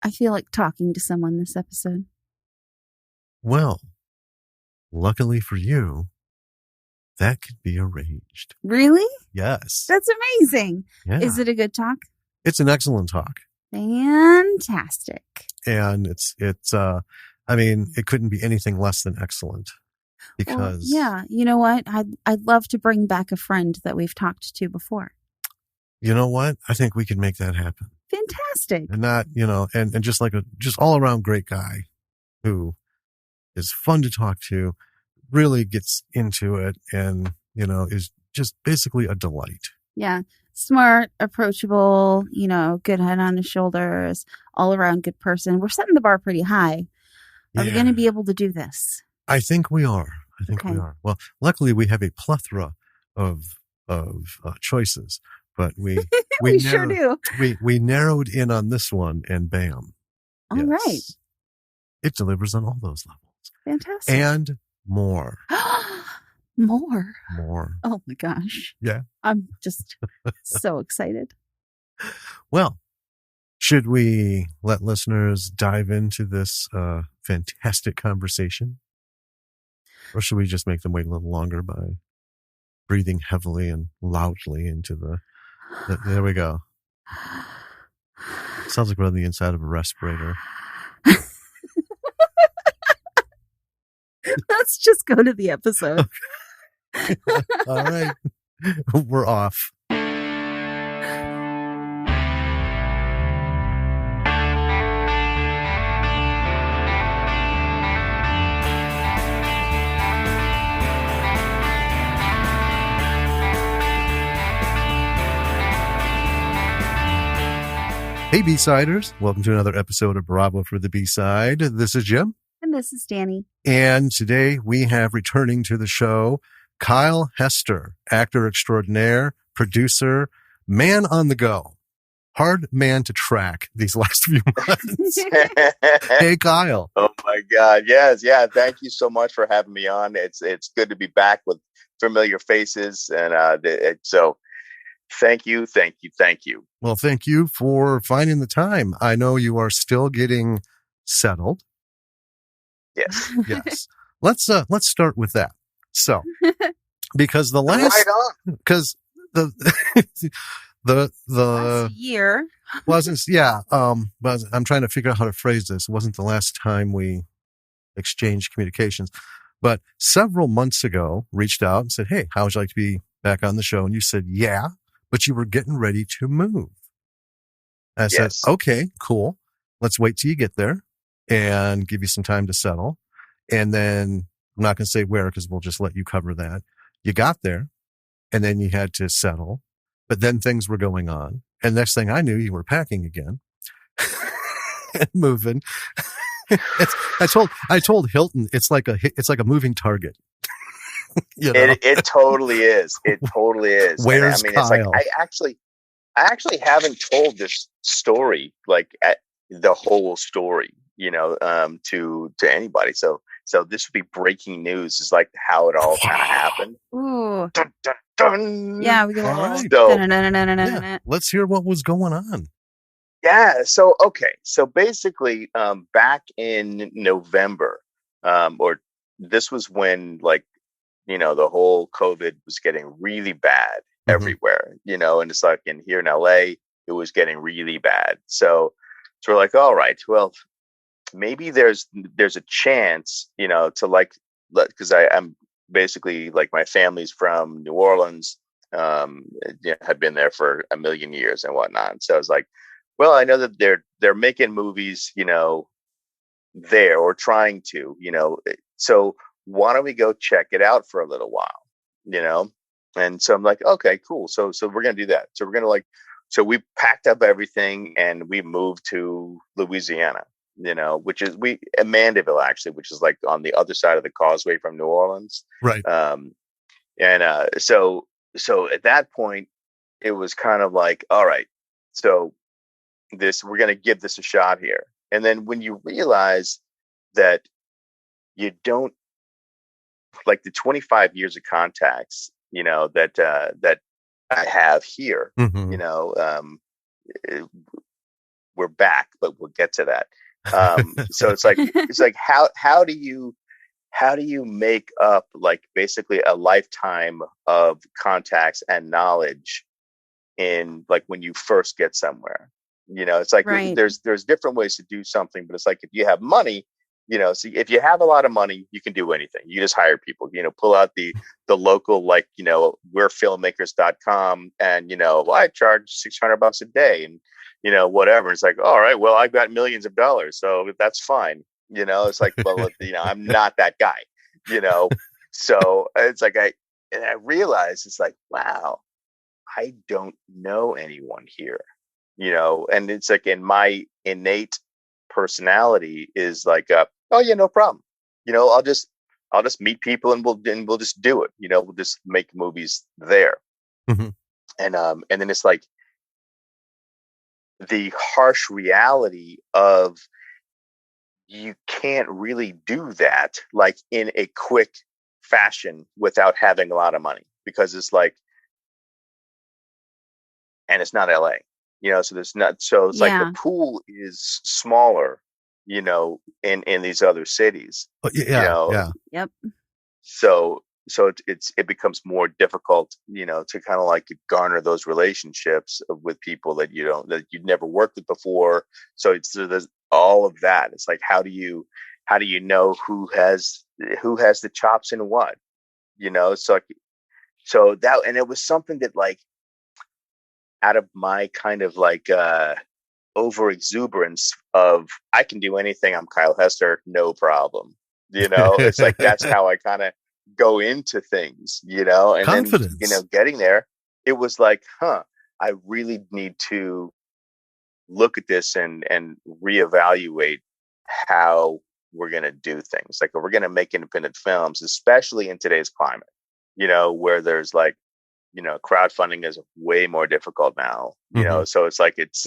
I feel like talking to someone this episode. Well, luckily for you, that could be arranged. Really? Yes. That's amazing. Yeah. Is it a good talk? It's an excellent talk. Fantastic. And it's I mean, it couldn't be anything less than excellent. Because yeah, you know what? I'd love to bring back a friend that we've talked to before. You know what? I think we can make that happen. Fantastic. And not, and just like just all around great guy who is fun to talk to, really gets into it and, is just basically a delight. Yeah. Smart, approachable, good head on his shoulders, all around good person. We're setting the bar pretty high. Are we going to be able to do this? I think we are. We are. Well, luckily we have a plethora of choices, but we sure do. We narrowed in on this one, and bam. All right. It delivers on all those levels. Fantastic. And more. More. Oh my gosh. Yeah. I'm just so excited. Well, should we let listeners dive into this fantastic conversation? Or should we just make them wait a little longer by breathing heavily and loudly into there we go. Sounds like we're on the inside of a respirator. Let's just go to the episode. All right. We're off. Hey, B-Siders. Welcome to another episode of Bravo for the B-Side. This is Jim. And this is Danny. And today we have returning to the show, KyleHester, actor extraordinaire, producer, man on the go. Hard man to track these last few months. Hey, Kyle. Oh, my God. Yes. Yeah. Thank you so much for having me on. It's good to be back with familiar faces. And so thank you. Well, thank you for finding the time. I know you are still getting settled. Yes. Yes. Let's start with that. So, because the last year wasn't, but I'm trying to figure out how to phrase this. It wasn't the last time we exchanged communications, but several months ago reached out and said, "Hey, how would you like to be back on the show?" And you said, "Yeah," but you were getting ready to move. I said, "Okay, cool. Let's wait till you get there and give you some time to settle." And then I'm not going to say where because we'll just let you cover that. You got there and then you had to settle, but then things were going on. And next thing I knew, you were packing again and moving. I told Hilton, it's like a moving target. It totally is. It totally is. Where's Kyle? It's like, I actually haven't told this story, the whole story, to anybody. So this would be breaking news. Is like how it all kind of happened. Ooh. Dun, dun, dun. Yeah, we go. Right. Let's hear what was going on. Yeah. So basically, back in November, or this was when the whole COVID was getting really bad everywhere, and it's like here in LA, it was getting really bad. So we're like, all right, well, maybe there's a chance, to because I'm basically my family's from New Orleans, had been there for a million years and whatnot. So I was like, well, I know that they're making movies, there or trying to, so why don't we go check it out for a little while, And so I'm like, okay, cool. So we're going to do that. So we're going to so we packed up everything and we moved to Louisiana, which is Mandeville actually, which is on the other side of the causeway from New Orleans. Right. So at that point it was kind of like, all right, so we're going to give this a shot here. And then when you realize that you don't, the 25 years of contacts, that I have here, we're back, but we'll get to that. So it's like how do you make up like basically a lifetime of contacts and knowledge in like when you first get somewhere? It's like Right. there's different ways to do something, but it's like if you have money, so if you have a lot of money, you can do anything. You just hire people, pull out the local, like, we're filmmakers.com, and, well, I charge $600 a day, and, whatever. It's like, all right, well, I've got millions of dollars, so that's fine. It's like, well, I'm not that guy, so it's like, I realized it's like, wow, I don't know anyone here, and it's like in my innate personality is like, oh yeah, no problem. I'll just meet people and we'll just do it. We'll just make movies there. Mm-hmm. And then it's like the harsh reality of you can't really do that like in a quick fashion without having a lot of money, because it's like, and it's not LA, so there's not, so it's like the pool is smaller, in these other cities. Yeah. Yep. So it becomes more difficult, to kind of like garner those relationships with people that you'd never worked with before. So there's all of that. It's like, how do you know who has the chops and what, so that, and it was something that, like, out of my kind of like over exuberance of I can do anything, I'm KyleHester, no problem. It's like that's how I kind of go into things, and confidence. Then getting there, it was like, I really need to look at this and reevaluate how we're going to do things. Like, if we're going to make independent films, especially in today's climate, where there's like, crowdfunding is way more difficult now, Mm-hmm. so it's like, it's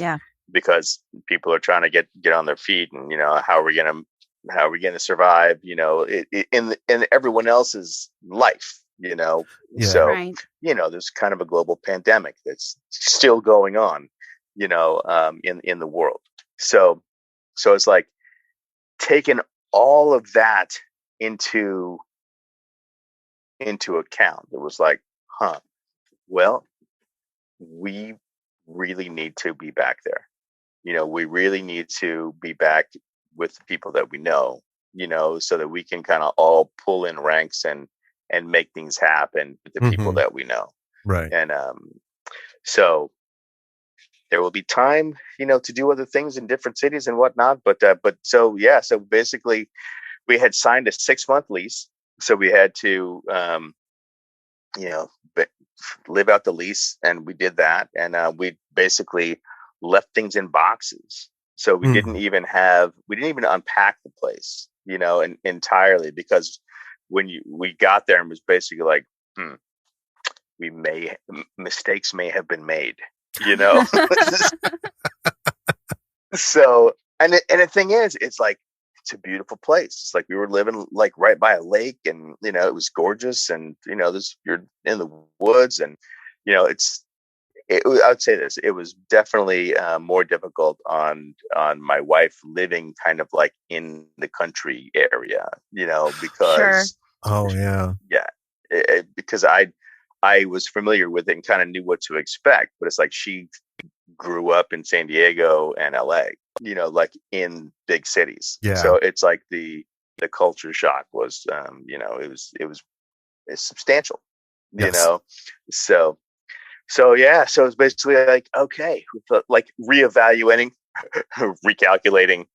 because people are trying to get on their feet, and, how are we going to survive, in everyone else's life, so, right. There's kind of a global pandemic that's still going on, in the world. So it's like taking all of that into account. It was like, well, we really need to be back there. We really need to be back with the people that we know, so that we can kind of all pull in ranks and make things happen with the people that we know. Right. And so there will be time, to do other things in different cities and whatnot. But so basically we had signed a 6-month lease. So we had to, live out the lease, and we did that. And we basically left things in boxes. So we didn't even unpack the place, entirely, because when we got there, and was basically like, mistakes may have been made, So, and the thing is, it's like, it's a beautiful place. It's like we were living like right by a lake, and, it was gorgeous. And, you're in the woods, and, I would say this, it was definitely more difficult on my wife living kind of like in the country area, because because I was familiar with it and kind of knew what to expect. But it's like she grew up in San Diego and LA, like in big cities. Yeah. So it's like the culture shock was, it was substantial, So it's basically like, okay, like reevaluating, recalculating,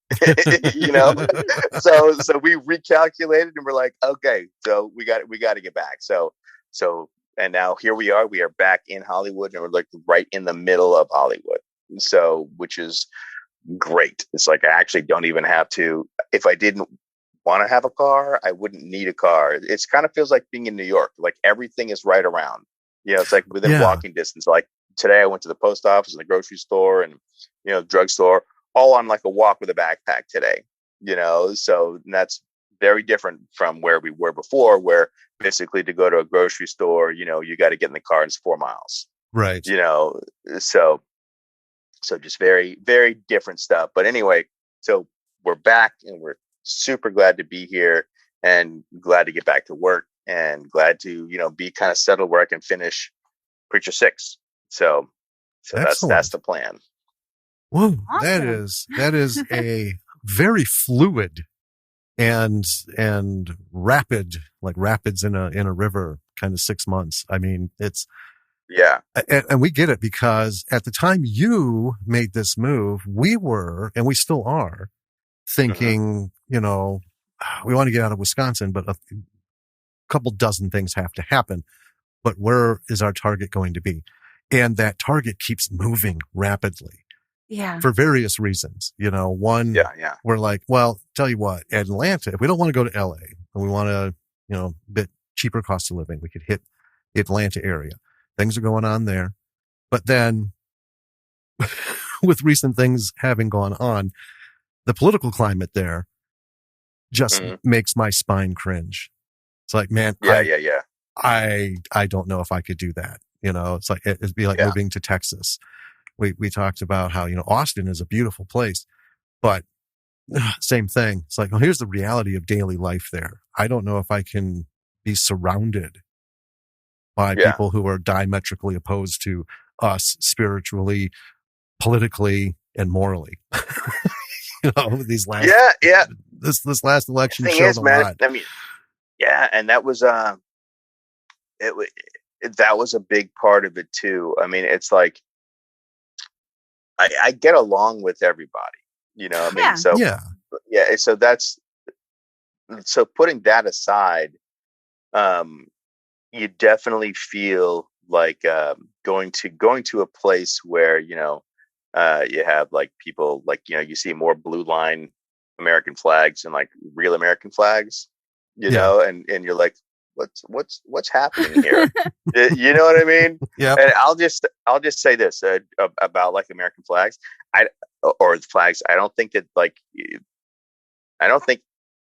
so we recalculated, and we're like, okay, so we got to get back. So, and now here we are back in Hollywood, and we're like right in the middle of Hollywood. So, which is great. It's like, I actually don't even have to, if I didn't want to have a car, I wouldn't need a car. It's kind of feels like being in New York. Like everything is right around. It's like within walking distance. Like today I went to the post office and the grocery store and, drugstore, all on like a walk with a backpack today, so that's very different from where we were before, where basically to go to a grocery store, you got to get in the car and it's 4 miles. Right. So So just very, very different stuff. But anyway, so we're back and we're super glad to be here and glad to get back to work and glad to, be kind of settled where I can finish Preacher 6. So that's the plan. Whoa, Awesome. that is a very fluid and rapid, like rapids in a river kind of 6 months. I mean, it's, yeah. And we get it because at the time you made this move, we were, and we still are thinking, we want to get out of Wisconsin, but a couple dozen things have to happen. But where is our target going to be? And that target keeps moving rapidly. Yeah. For various reasons. One, we're like, well, tell you what, Atlanta, if we don't want to go to LA and we want a, bit cheaper cost of living, we could hit the Atlanta area. Things are going on there. But then with recent things having gone on, the political climate there just makes my spine cringe. It's like, man, I don't know if I could do that. It's like, it'd be like moving to Texas. We talked about how, Austin is a beautiful place, but same thing. It's like, well, here's the reality of daily life there. I don't know if I can be surrounded by people who are diametrically opposed to us spiritually, politically, and morally. These last, this last election showed a lot. I mean, and that was, that was a big part of it too. I mean, it's like, I get along with everybody, so putting that aside, you definitely feel like going to a place where you have like people like you see more blue line American flags and like real American flags, and you're like, what's happening here? You know what I mean? Yeah. And I'll just say this about like American flags, or flags. I don't think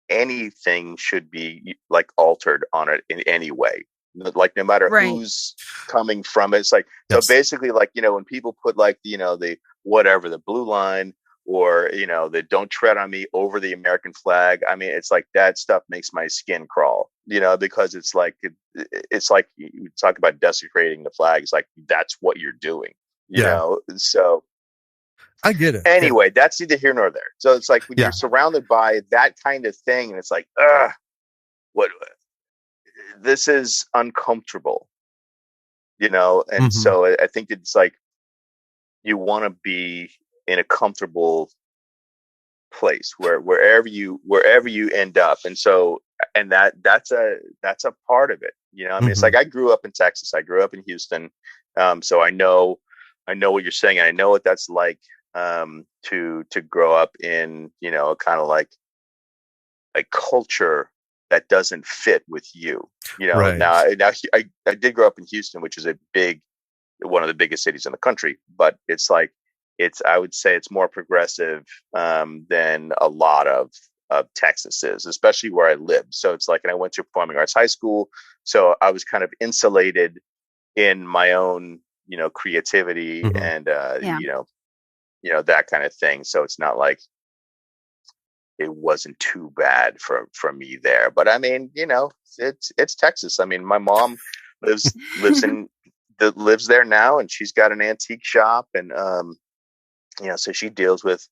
anything should be like altered on it in any way. Like no matter who's coming from it. It's like, so basically like, when people put like, the whatever, the blue line or, the don't tread on me over the American flag. I mean, it's like that stuff makes my skin crawl, because it's like you talk about desecrating the flag. It's like, that's what you're doing, you know? So I get it. Anyway, that's neither here nor there. So it's like when you're surrounded by that kind of thing and it's like, this is uncomfortable, and so I think it's like you want to be in a comfortable place wherever you end up, and that's a part of it. I mean, it's like I grew up in Texas, I grew up in Houston, so I know what you're saying, and I know what that's like to grow up in kind of like a culture that doesn't fit with you. Now I did grow up in Houston, which is one of the biggest cities in the country, but it's like I would say it's more progressive than a lot of Texas is, especially where I live. So it's like, and I went to performing arts high school, so I was kind of insulated in my own creativity and that kind of thing. So it's not like it wasn't too bad for me there. But I mean, it's Texas. I mean, my mom lives there now, and she's got an antique shop, and so she deals with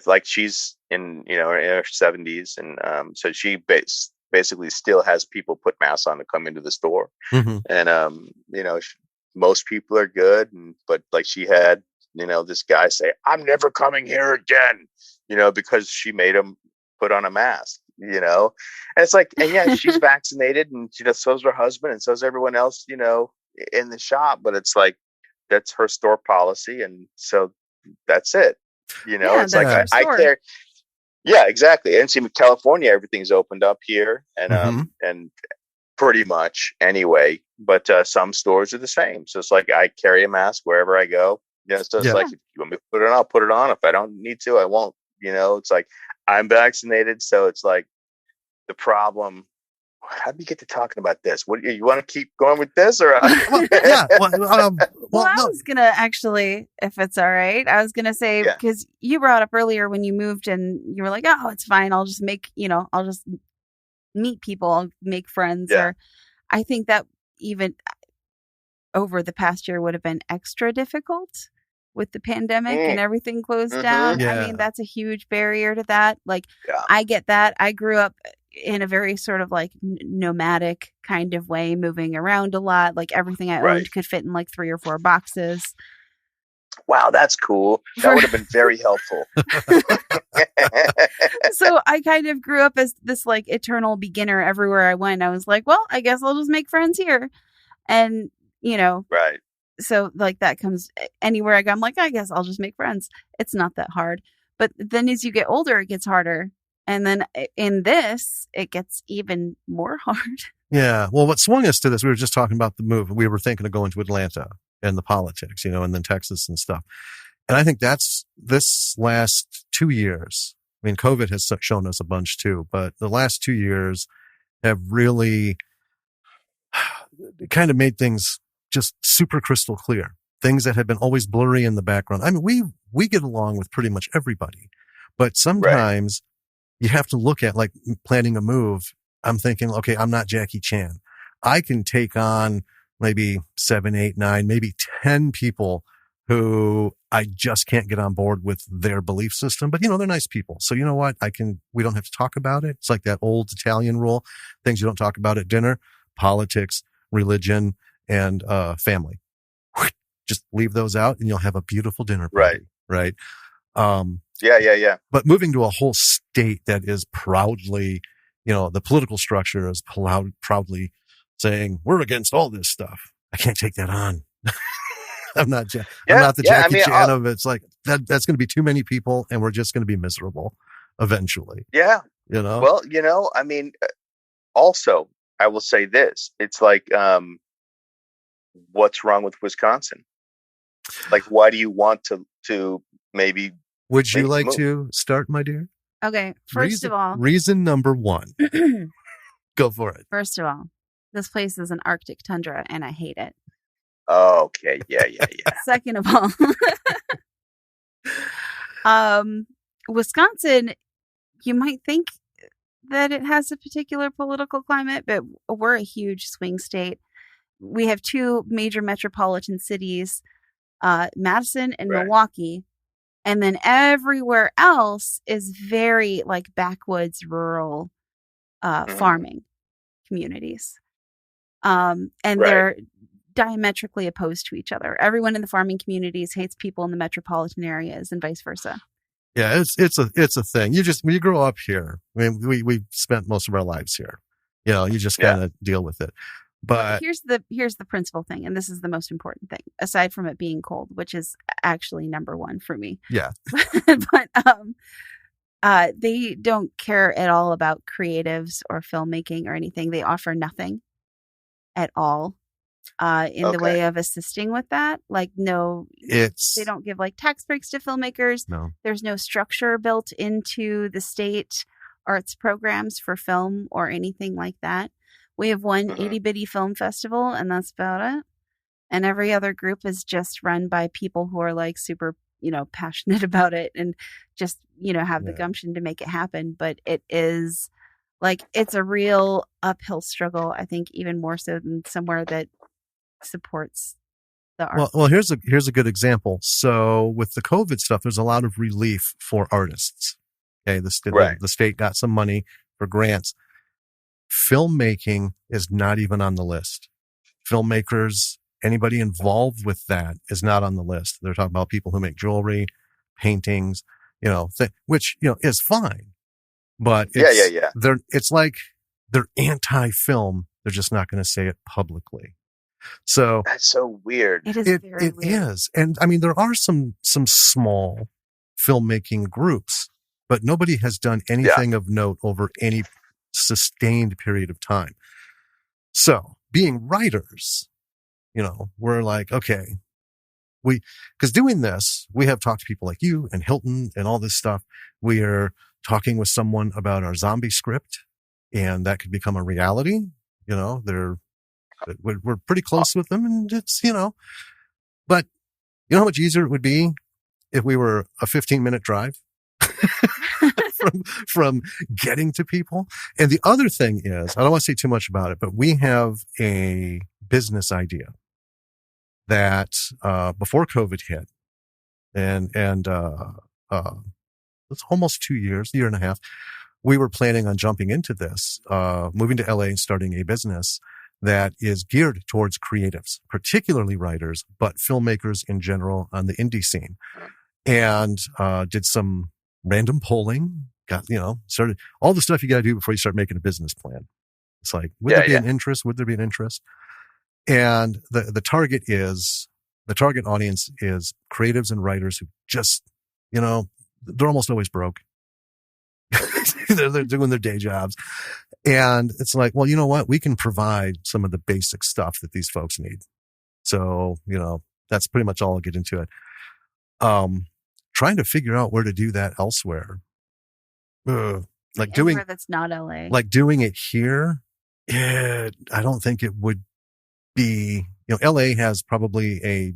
like, she's in her 70s, and so she basically still has people put masks on to come into the store, and most people are good, but like she had this guy say, "I'm never coming here again," because she made him put on a mask, and it's like, and she's vaccinated, and so's her husband, and so's everyone else, in the shop, but it's like, that's her store policy. And so that's it, it's like, I care. Yeah, exactly. And see, in California, everything's opened up here, and and pretty much anyway, but some stores are the same. So it's like, I carry a mask wherever I go. So it's like, if you want me to put it on, I'll put it on. If I don't need to, I won't. It's like, I'm vaccinated, so it's like the problem how do we get to talking about this? What you want to keep going with this, or? Well, yeah. Well, I No. was going to actually, if it's all right, I was going to say, Yeah. because you brought up earlier when you moved and you were like, oh, it's fine. I'll just I'll just meet people, I'll make friends. Yeah. Or I think that even over the past year would have been extra difficult with the pandemic and everything closed down. Yeah. I mean, that's a huge barrier to that. Like, Yeah. I get that. I grew up in a very sort of like nomadic kind of way, moving around a lot. Like everything I owned could fit in like 3 or 4 boxes. Wow, that's cool. That would have been very helpful. So I kind of grew up as this like eternal beginner everywhere I went. I was like, well, I guess I'll just make friends here. And, Right. So like that comes anywhere I go. I'm like, I guess I'll just make friends. It's not that hard. But then as you get older, it gets harder. And then in this, it gets even more hard. Yeah. Well, what swung us to this, we were just talking about the move. We were thinking of going to Atlanta and the politics, and then Texas and stuff. And I think that's this last 2 years. I mean, COVID has shown us a bunch too, but the last 2 years have really kind of made things just super crystal clear. Things that have been always blurry in the background. I mean, we get along with pretty much everybody, but sometimes you have to look at like planning a move. I'm thinking, okay, I'm not Jackie Chan. I can take on maybe 7, 8, 9, maybe 10 people who I just can't get on board with their belief system. But, they're nice people. So you know what? We don't have to talk about it. It's like that old Italian rule. Things you don't talk about at dinner: politics, religion, and family. Just leave those out and you'll have a beautiful dinner party. Right. Yeah. But moving to a whole state that is proudly, the political structure is proudly saying, we're against all this stuff. I can't take that on. I'm not the Jackie Chan of it. It's like that's going to be too many people and we're just going to be miserable eventually. Yeah. Well, I mean, also, I will say this. It's like, what's wrong with Wisconsin? Like, why do you want to maybe? Would you like to start, my dear? Okay. First of all, reason number 1. Go for it. First of all, this place is an Arctic tundra and I hate it. Okay. Yeah. Second of all, Wisconsin, you might think that it has a particular political climate, but we're a huge swing state. We have 2 major metropolitan cities, Madison and Milwaukee. And then everywhere else is very like backwoods, rural, farming communities. And they're diametrically opposed to each other. Everyone in the farming communities hates people in the metropolitan areas and vice versa. Yeah, it's a thing. When you grow up here, I mean, we've spent most of our lives here. You just kind of deal with it. But here's the principal thing, and this is the most important thing, aside from it being cold, which is actually number 1 for me. Yeah. But they don't care at all about creatives or filmmaking or anything. They offer nothing at all in the way of assisting with that. Like, they don't give like tax breaks to filmmakers. No. There's no structure built into the state arts programs for film or anything like that. We have one itty bitty film festival and that's about it. And every other group is just run by people who are like super, passionate about it and just, have the gumption to make it happen. But it is like, it's a real uphill struggle. I think even more so than somewhere that supports the art. Well, here's a good example. So with the COVID stuff, there's a lot of relief for artists. Okay. The state got some money for grants. Filmmaking is not even on the list. Filmmakers, anybody involved with that is not on the list. They're talking about people who make jewelry, paintings, which, is fine. But it's like they're anti-film. They're just not going to say it publicly. So that's so weird. It is very weird. It is. And I mean, there are some small filmmaking groups, but nobody has done anything of note over any sustained period of time. So being writers, we're like, okay, because doing this, we have talked to people like you and Hilton and all this stuff. We are talking with someone about our zombie script. and that could become a reality. We're pretty close with them, and it's, but you know how much easier it would be if we were a 15-minute drive from getting to people. And the other thing is, I don't want to say too much about it, but we have a business idea that before COVID hit, and it's almost 2 years, year and a half, we were planning on jumping into this, moving to LA and starting a business that is geared towards creatives, particularly writers, but filmmakers in general on the indie scene. And did some random polling, started all the stuff you got to do before you start making a business plan. It's like, would there be an interest? Would there be an interest? And the target audience is creatives and writers who just, they're almost always broke. they're doing their day jobs. And it's like, well, you know what? We can provide some of the basic stuff that these folks need. So, that's pretty much all I'll get into it. Trying to figure out where to do that elsewhere. Anywhere that's not LA. Like doing it here, I don't think it would be, LA has probably a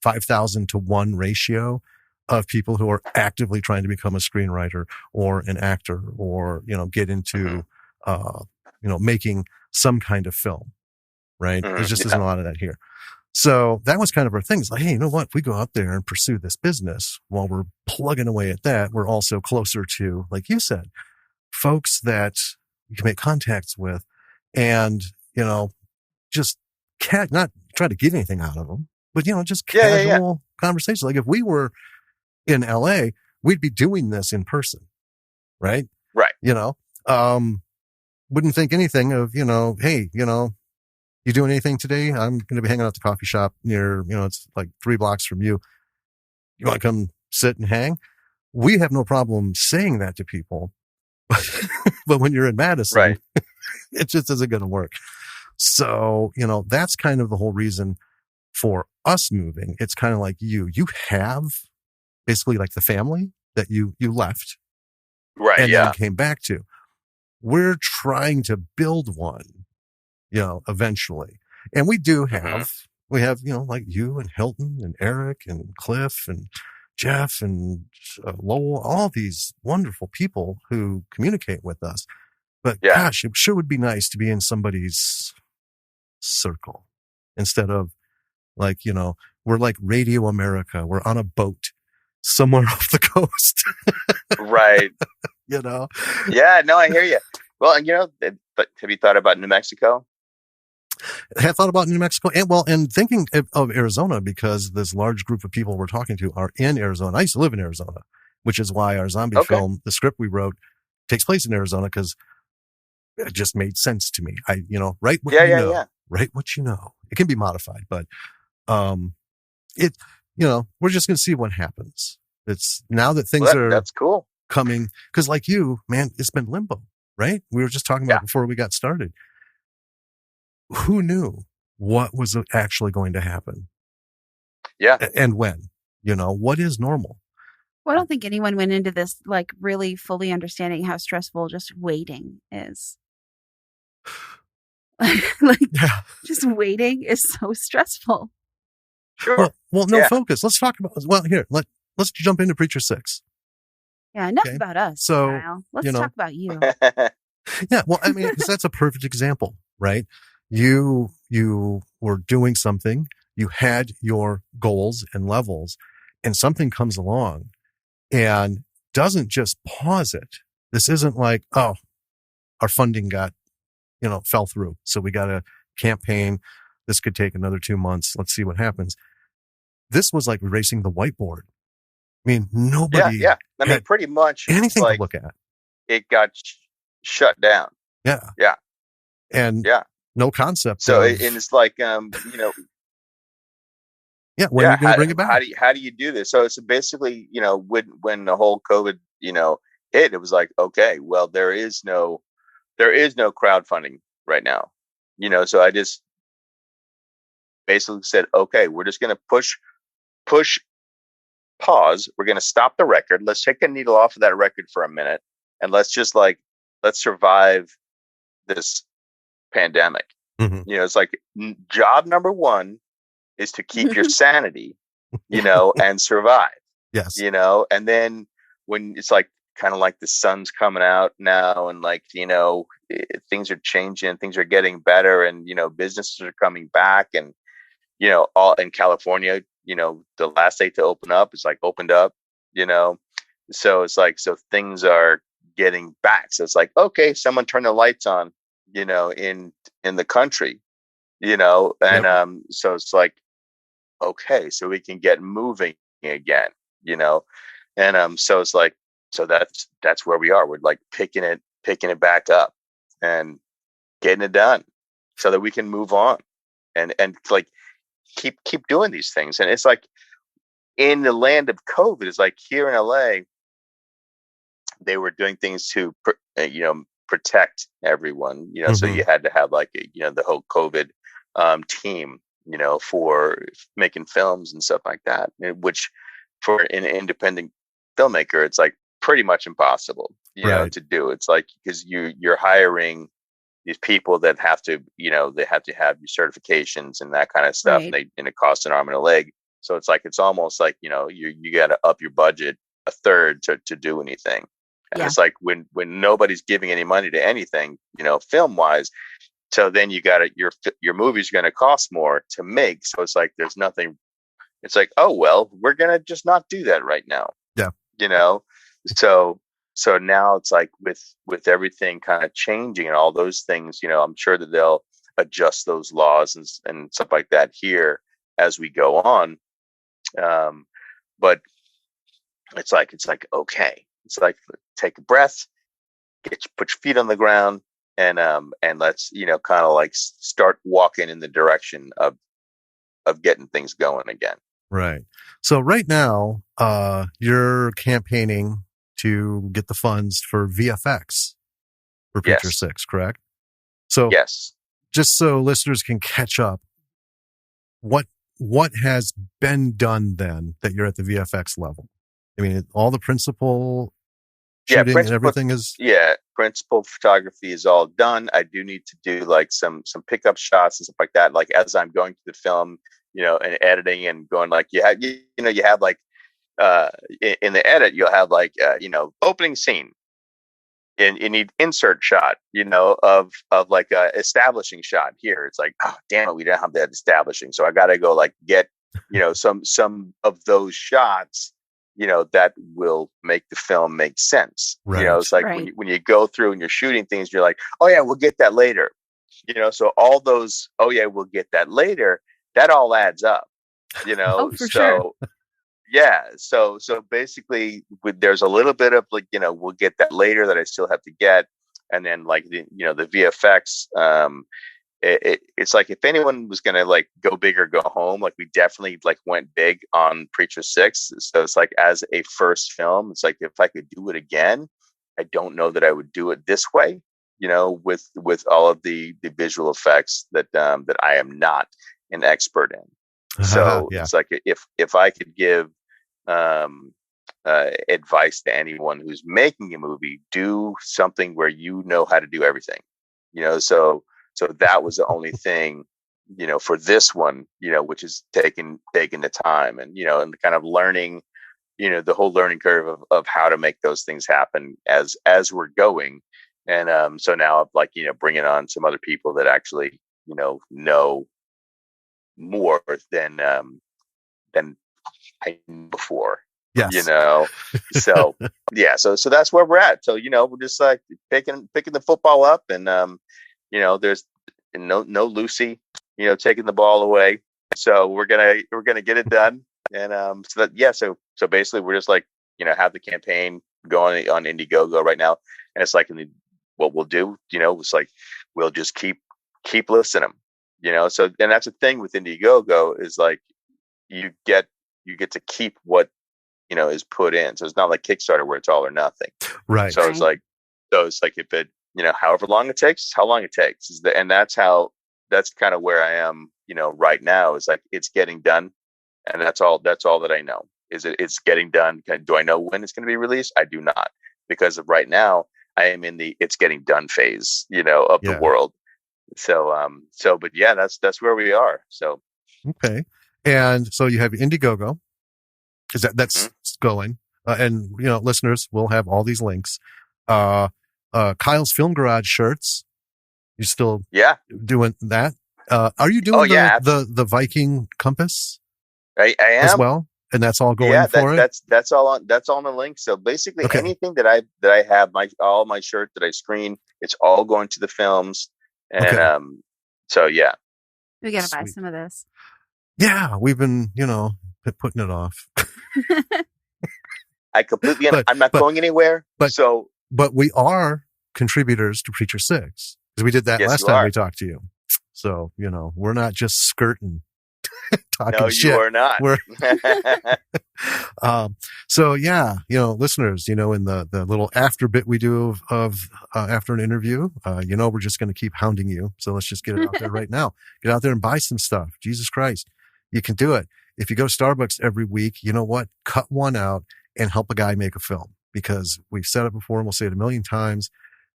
5,000 to 1 ratio of people who are actively trying to become a screenwriter or an actor or, get into, making some kind of film, right? There just isn't a lot of that here. So that was kind of our thing. It's like, hey, you know what? If we go out there and pursue this business while we're plugging away at that, we're also closer to, like you said, folks that you can make contacts with and, just not try to get anything out of them, but, just casual conversations. Like if we were in LA, we'd be doing this in person, right? Right. Wouldn't think anything of, hey, you doing anything today? I'm going to be hanging out at the coffee shop near, it's like 3 blocks from you. You want to come sit and hang? We have no problem saying that to people. But when you're in Madison, right. It just isn't going to work. So, that's kind of the whole reason for us moving. It's kind of like you have basically like the family that you left. Right. And then came back to. We're trying to build one. Eventually. And we do have, like you and Hilton and Eric and Cliff and Jeff and Lowell, all these wonderful people who communicate with us. But gosh, it sure would be nice to be in somebody's circle instead of like, we're like Radio America. We're on a boat somewhere off the coast. Yeah, Right. No, I hear you. Well, but have you thought about New Mexico? I have thought about New Mexico and thinking of Arizona because this large group of people we're talking to are in Arizona. I used to live in Arizona, which is why our zombie film, the script we wrote, takes place in Arizona because it just made sense to me. Write what you know. Write what you know. It can be modified, but we're just going to see what happens. It's now that things that's cool. coming because, like you, man, it's been limbo, right? We were just talking about it before we got started. Who knew what was actually going to happen? Yeah. And when? What is normal? Well, I don't think anyone went into this like really fully understanding how stressful just waiting is. Just waiting is so stressful. Sure. Well, focus. Let's talk about, let's jump into Preacher 6. Yeah, enough about us. So, Kyle. Let's talk about you. Yeah. Well, I mean, because that's a perfect example, right? You were doing something, you had your goals and levels, and something comes along and doesn't just pause it. This isn't like, oh, our funding fell through. So we got a campaign. This could take another 2 months. Let's see what happens. This was like erasing the whiteboard. I mean, nobody. Yeah. I mean, pretty much anything to look at. It got shut down. Yeah. Yeah. And no concept. So it's like, yeah. When are you going to bring it back? How do you do this? So it's basically, when the whole COVID, hit, it was like, okay, well, there is no crowdfunding right now, so I just basically said, okay, we're just going to push pause. We're going to stop the record. Let's take the needle off of that record for a minute. And let's just like let's survive this pandemic. Mhm. It's like job number one is to keep your sanity, and survive, Yes. and then when it's like kind of like the sun's coming out now and like, things are changing, things are getting better and, businesses are coming back and, all in California, the last state to open up is like opened up, you know, so it's like, so things are getting back. So it's like, okay, someone turn the lights on, in the country, and, Yep. so it's like, okay, so we can get moving again, and, so it's like, so that's where we are. We're like picking it back up and getting it done so that we can move on and like keep doing these things. And it's like in the land of COVID, it's like here in LA, they were doing things to, protect everyone, so Mhm. you had to have like, the whole COVID team, for making films and stuff like that, which for an independent filmmaker, it's like pretty much impossible, Right. to do. It's like, because you're hiring these people that have to, they have to have your certifications and that kind of stuff. Right. And it costs an arm and a leg. So it's like, it's almost like, you got to up your budget a third to do anything. And Yeah. it's like when nobody's giving any money to anything, film wise. So then you got your movie's going to cost more to make. So it's like, there's nothing. It's like, oh, well, we're going to just not do that right now. Yeah. So now it's like with everything kind of changing and all those things, I'm sure that they'll adjust those laws and stuff like that here as we go on. But it's like, okay, it's like, take a breath, put your feet on the ground and let's, kind of like start walking in the direction of getting things going again. Right. So right now, you're campaigning to get the funds for VFX for Preacher Yes. 6, correct? So Yes. just so listeners can catch up, what has been done then that you're at the VFX level? I mean, all the principal shooting and everything is. Yeah, principal photography is all done. I do need to do like some pickup shots and stuff like that. Like as I'm going through the film, and editing and going like you have like in the edit you'll have like opening scene. And you need insert shot, of like a establishing shot. Here it's like, oh damn it, we don't have that establishing, so I got to go like get some of those shots, that will make the film make sense. Right. It's like Right. when you go through and you're shooting things, you're like, oh yeah, we'll get that later. So all those, oh yeah, we'll get that later, that all adds up. Oh, for So sure. yeah, so basically, there's a little bit of like, we'll get that later that I still have to get, and then like the VFX. It's like if anyone was gonna like go big or go home, like we definitely like went big on Preacher 6. So it's like as a first film, it's like if I could do it again, I don't know that I would do it this way. With all of the visual effects that I am not an expert in. So Yeah. it's like if I could give advice to anyone who's making a movie, do something where you know how to do everything. So that was the only thing, for this one, which is taking the time and kind of learning, the whole learning curve of how to make those things happen as we're going. And so now I'm like, bringing on some other people that actually, know more than I knew before. Yes. So yeah, so that's where we're at. So we're just like picking the football up, and there's no Lucy, taking the ball away. So we're gonna get it done, and so basically we're just like have the campaign going on Indiegogo right now, and it's like what we'll do, it's like we'll just keep listing them, So and that's the thing with Indiegogo is like you get to keep what is put in. So it's not like Kickstarter where it's all or nothing. Right. So it's like if it however long it takes, how long it takes and that's kind of where I am right now is like it's getting done, and that's all that I know is it's getting done. Do I know when it's going to be released? I do not, because of right now I am in the it's getting done phase, of the Yeah. world. But yeah, that's where we are. So Okay. And so you have Indiegogo. That's mhm. going. And listeners, we'll have all these links. Uh, Kyle's Film Garage shirts. You still Yeah. doing that? Are you Oh doing yeah, the Viking compass I as am. well? And that's all going Yeah, for it? that's all on the link. So basically Okay. anything that I have, all my shirt that I screen, it's all going to the films. And Okay. so yeah. We got to buy Sweet. some of this. Yeah, we've been, putting it off. I completely but I'm not but going anywhere. but So but we are contributors to Preacher Six, because we did that yes, last you time are. we talked to you. So, we're not just skirting, No, talking you shit. are not. We're so yeah, listeners, in the little after bit we do of after an interview, we're just going to keep hounding you. So let's just get it out there right now. Get out there and buy some stuff. Jesus Christ, you can do it. If you go to Starbucks every week, you know what? Cut one out and help a guy make a film, because we've said it before and we'll say it a million times.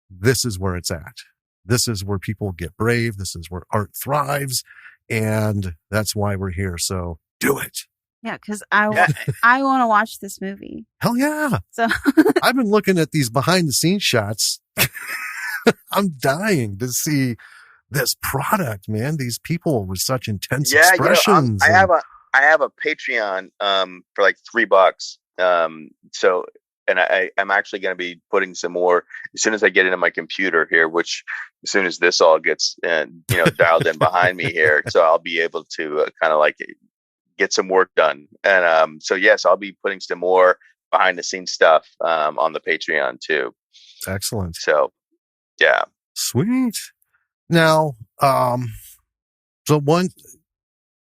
This is where it's at. This is where people get brave. This is where art thrives. And that's why we're here. So do it. Yeah, because Yeah. I want to watch this movie. Hell yeah. So I've been looking at these behind the scenes shots. I'm dying to see this product, man. These people with such intense Yeah, expressions. I have a Patreon for like $3. So and I'm actually going to be putting some more as soon as I get into my computer here, which as soon as this all gets dialed in behind me here, so I'll be able to kind of like get some work done. And so yes, I'll be putting some more behind the scenes stuff on the Patreon too. Excellent. So yeah. Sweet. Now, so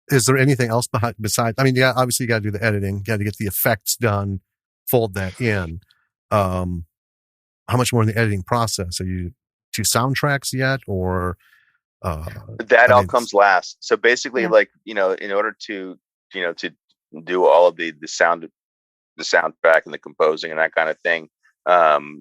is there anything else besides, I mean, yeah, obviously you got to do the editing, got to get the effects done, fold that in. How much more in the editing process? Are you to soundtracks yet, or, That all comes last. So basically, Yeah. like, in order to do all of the soundtrack and the composing and that kind of thing,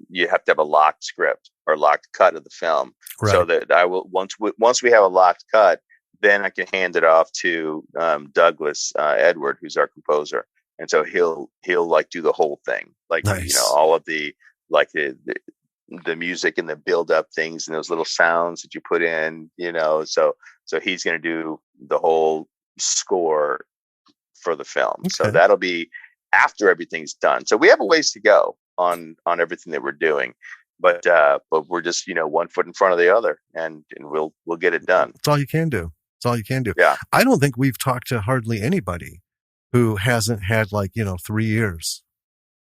you have to have a locked script or locked cut of the film. right. So that I will once we have a locked cut, then I can hand it off to Douglas Edward, who's our composer, and so he'll like do the whole thing, like Nice. all of the like the music and the build up things and those little sounds that you put in, so he's going to do the whole score for the film. Okay. So that'll be after everything's done. So we have a ways to go on everything that we're doing, but we're just, one foot in front of the other, and we'll get it done. That's all you can do. That's all you can do. Yeah. I don't think we've talked to hardly anybody who hasn't had 3 years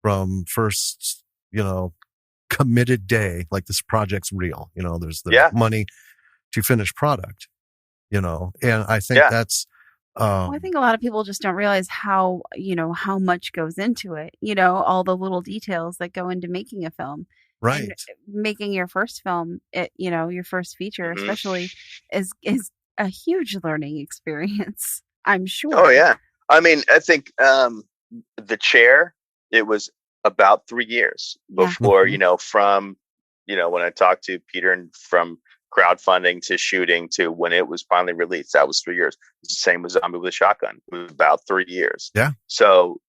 from first, committed day, like this project's real, there's the money to finish product, and I think that's, I think a lot of people just don't realize how much goes into it, all the little details that go into making a film. Right. And making your first film, your first feature, Mhm. especially is a huge learning experience, I'm sure. Oh yeah. I mean, I think the chair, it was about 3 years before, from, when I talked to Peter, and from crowdfunding to shooting to when it was finally released, that was 3 years. It's the same with Zombie with a Shotgun. It was about 3 years. Yeah. So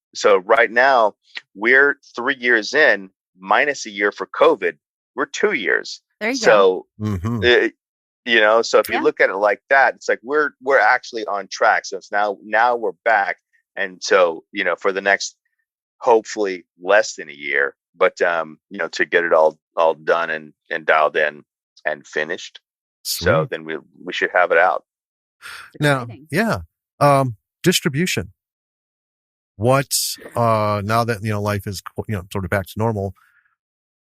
right now we're 3 years in, minus a year for COVID. We're 2 years. There you go. Mhm. So if you look at it like that, it's like we're actually on track. So it's now we're back. And so, for the next, hopefully less than a year, but to get it all done and dialed in and finished. Sweet. So then we should have it out. Now, yeah. Distribution. What, now that, life is, sort of back to normal,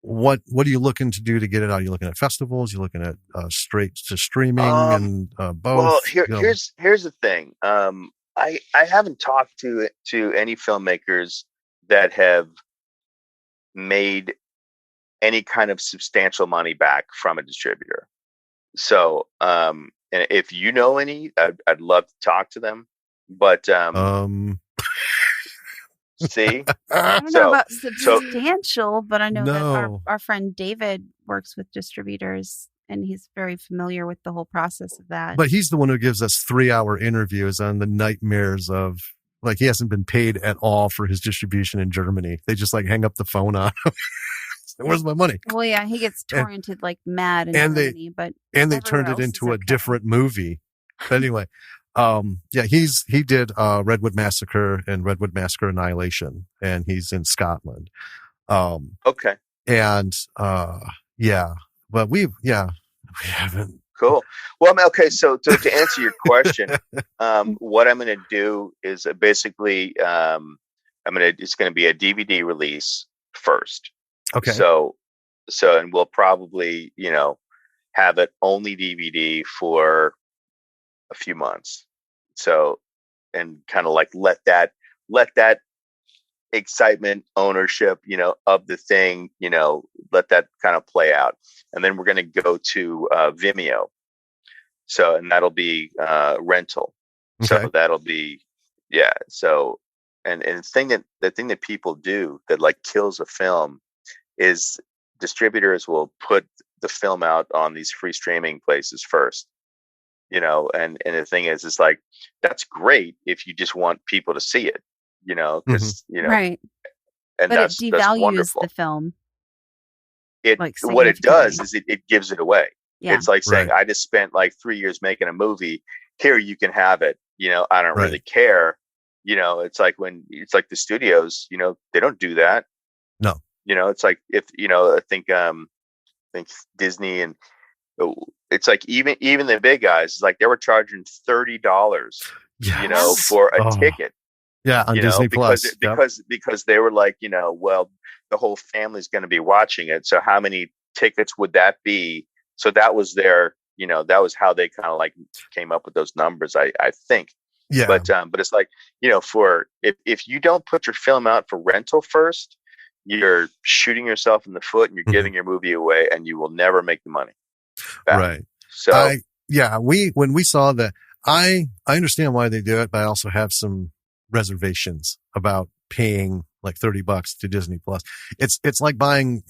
what are you looking to do to get it out? Are you looking at festivals? You're looking at straight to streaming and both? Well, here's the thing. I haven't talked to any filmmakers that have made any kind of substantial money back from a distributor. So, and if you know any, I'd love to talk to them. But See, I don't know so about so substantial, but I know that No. our friend David works with distributors and he's very familiar with the whole process of that. But he's the one who gives us 3-hour interviews on the nightmares of, like, he hasn't been paid at all for his distribution in Germany. They just like hang up the phone on him. Where's my money? Well, yeah, he gets torrented like mad in and Germany, but they turned everywhere it else into is a different movie. But anyway, yeah, he did Redwood Massacre and Redwood Massacre Annihilation, and he's in Scotland. okay, And yeah, but we haven't. cool. Well, I mean, okay. So to answer your question, what I'm going to do is basically it's going to be a DVD release first. Okay. So and we'll probably have it only DVD for a few months. So, and kind of like let that excitement, ownership, of the thing, let that kind of play out. And then we're going to go to Vimeo. So, and that'll be rental. Okay. So that'll be, yeah. So, and the thing that people do that like kills a film is distributors will put the film out on these free streaming places first. And the thing is, it's like, that's great if you just want people to see it, because, right. and but that's it devalues wonderful. the film. What it does is it gives it away. Yeah. It's like saying, Right. I just spent like 3 years making a movie. Here, you can have it. I don't Right. really care. It's like the studios, they don't do that. No. It's like if, I think Disney and it's like even the big guys, it's like they were charging $30, Yes. for a ticket. Yeah, on Disney Plus. Because they were like, well, the whole family's going to be watching it. So how many tickets would that be? So that was their, that was how they kind of like came up with those numbers, I think. Yeah. But it's like, for if you don't put your film out for rental first, you're shooting yourself in the foot and you're giving your movie away, and you will never make the money back. Right. So when we saw that, I understand why they do it, but I also have some reservations about paying like $30 to Disney Plus. It's like buying,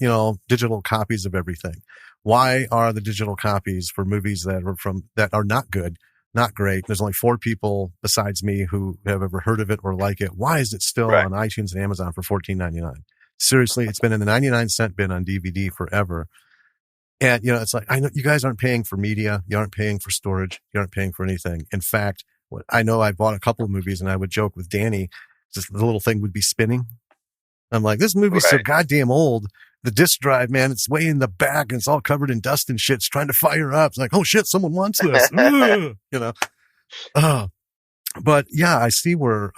digital copies of everything. Why are the digital copies for movies that are not good, not great? There's only 4 people besides me who have ever heard of it or like it. Why is it still on iTunes and Amazon for $14.99? Seriously, it's been in the 99-cent bin on DVD forever. And, it's like, I know you guys aren't paying for media. You aren't paying for storage. You aren't paying for anything. In fact, I know I bought a couple of movies and I would joke with Danny, just the little thing would be spinning. I'm like, this movie's so goddamn old. The disc drive, man, it's way in the back and it's all covered in dust and shit. It's trying to fire up. It's like, oh shit, someone wants this. But yeah, I see where,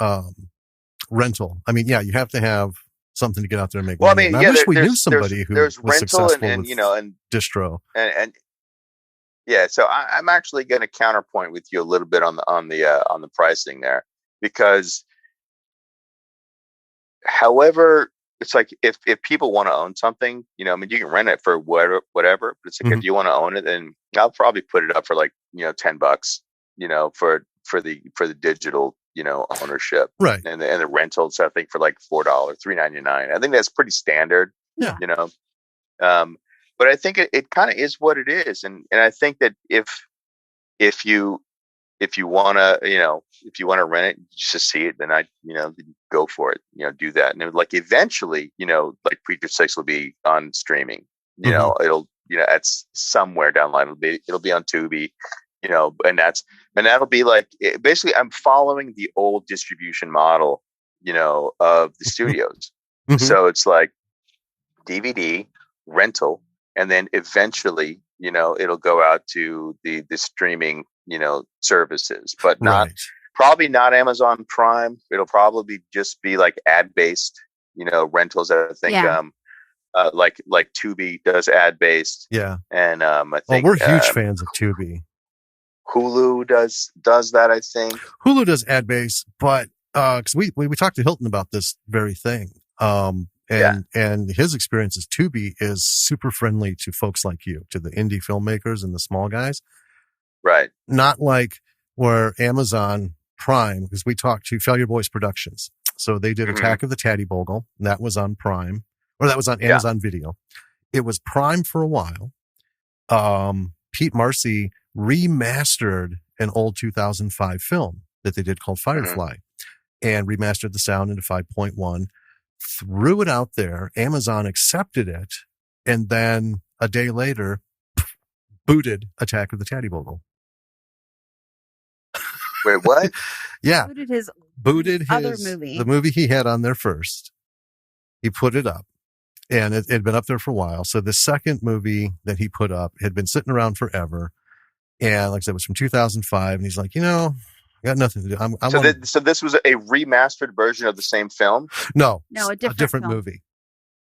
rental. I mean, yeah, you have to have something to get out there and make money. I mean, I wish we knew somebody who was successful and with distro. And yeah, so I'm actually going to counterpoint with you a little bit on the pricing there, because however, it's like if people want to own something, I mean, you can rent it for whatever, but it's like if you want to own it, then I'll probably put it up for like, $10, for the digital, ownership. Right. And the rentals, I think, for like $4, $3.99. I think that's pretty standard. Yeah. But I think it kind of is what it is. And I think that if you want to rent it just to see it, then go for it, do that. And like eventually, like Preacher 6 will be on streaming, it'll, it's somewhere down the line. It'll be on Tubi, and that'll be like, basically I'm following the old distribution model, of the studios. So it's like DVD rental, and then eventually, it'll go out to the streaming, services, but probably not Amazon Prime. It'll probably just be like ad based, rentals. I think, like Tubi does ad based. Yeah. And, I think we're huge fans of Tubi. Hulu does that, I think. Hulu does ad based, but, cause we talked to Hilton about this very thing. And his experience is Tubi is super friendly to folks like you, to the indie filmmakers and the small guys. Right. Not like where Amazon Prime, because we talked to Failure Boys Productions. So they did Mhm. Attack of the Taddy Bogle, and that was on Prime, or that was on Amazon Video. It was Prime for a while. Pete Marcy remastered an old 2005 film that they did called Firefly and remastered the sound into 5.1, threw it out there. Amazon accepted it. And then a day later, booted Attack of the Taddy Bogle. Wait, what? Yeah. Booted his other movie. The movie he had on there first. He put it up. And it had been up there for a while. So the second movie that he put up had been sitting around forever. And like I said, it was from 2005. And he's like, I got nothing to do. So this was a remastered version of the same film? No, a different film. movie.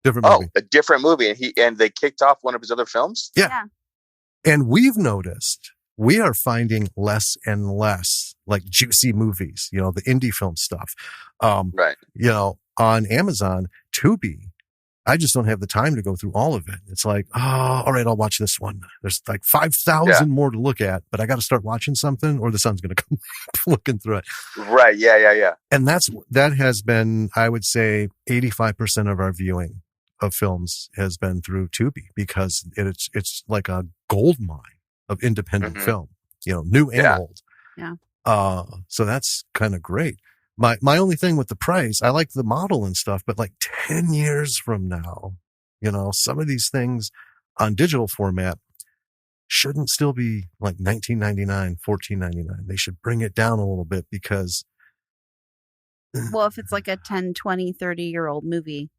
Different movie. A different movie. And they kicked off one of his other films? Yeah. And we've noticed we are finding less and less like juicy movies, the indie film stuff. Right. On Amazon, Tubi. I just don't have the time to go through all of it. It's like, all right, I'll watch this one. There's like 5,000 more to look at, but I got to start watching something or the sun's going to come looking through it. Right. Yeah. And that has been, I would say 85% of our viewing of films has been through Tubi because it's like a gold mine of independent film, new and old. Yeah. So that's kind of great. My only thing with the price, I like the model and stuff, but like 10 years from now, some of these things on digital format shouldn't still be like $19.99, $14.99. They should bring it down a little bit because. Well, if it's like a 10, 20, 30-year-old movie.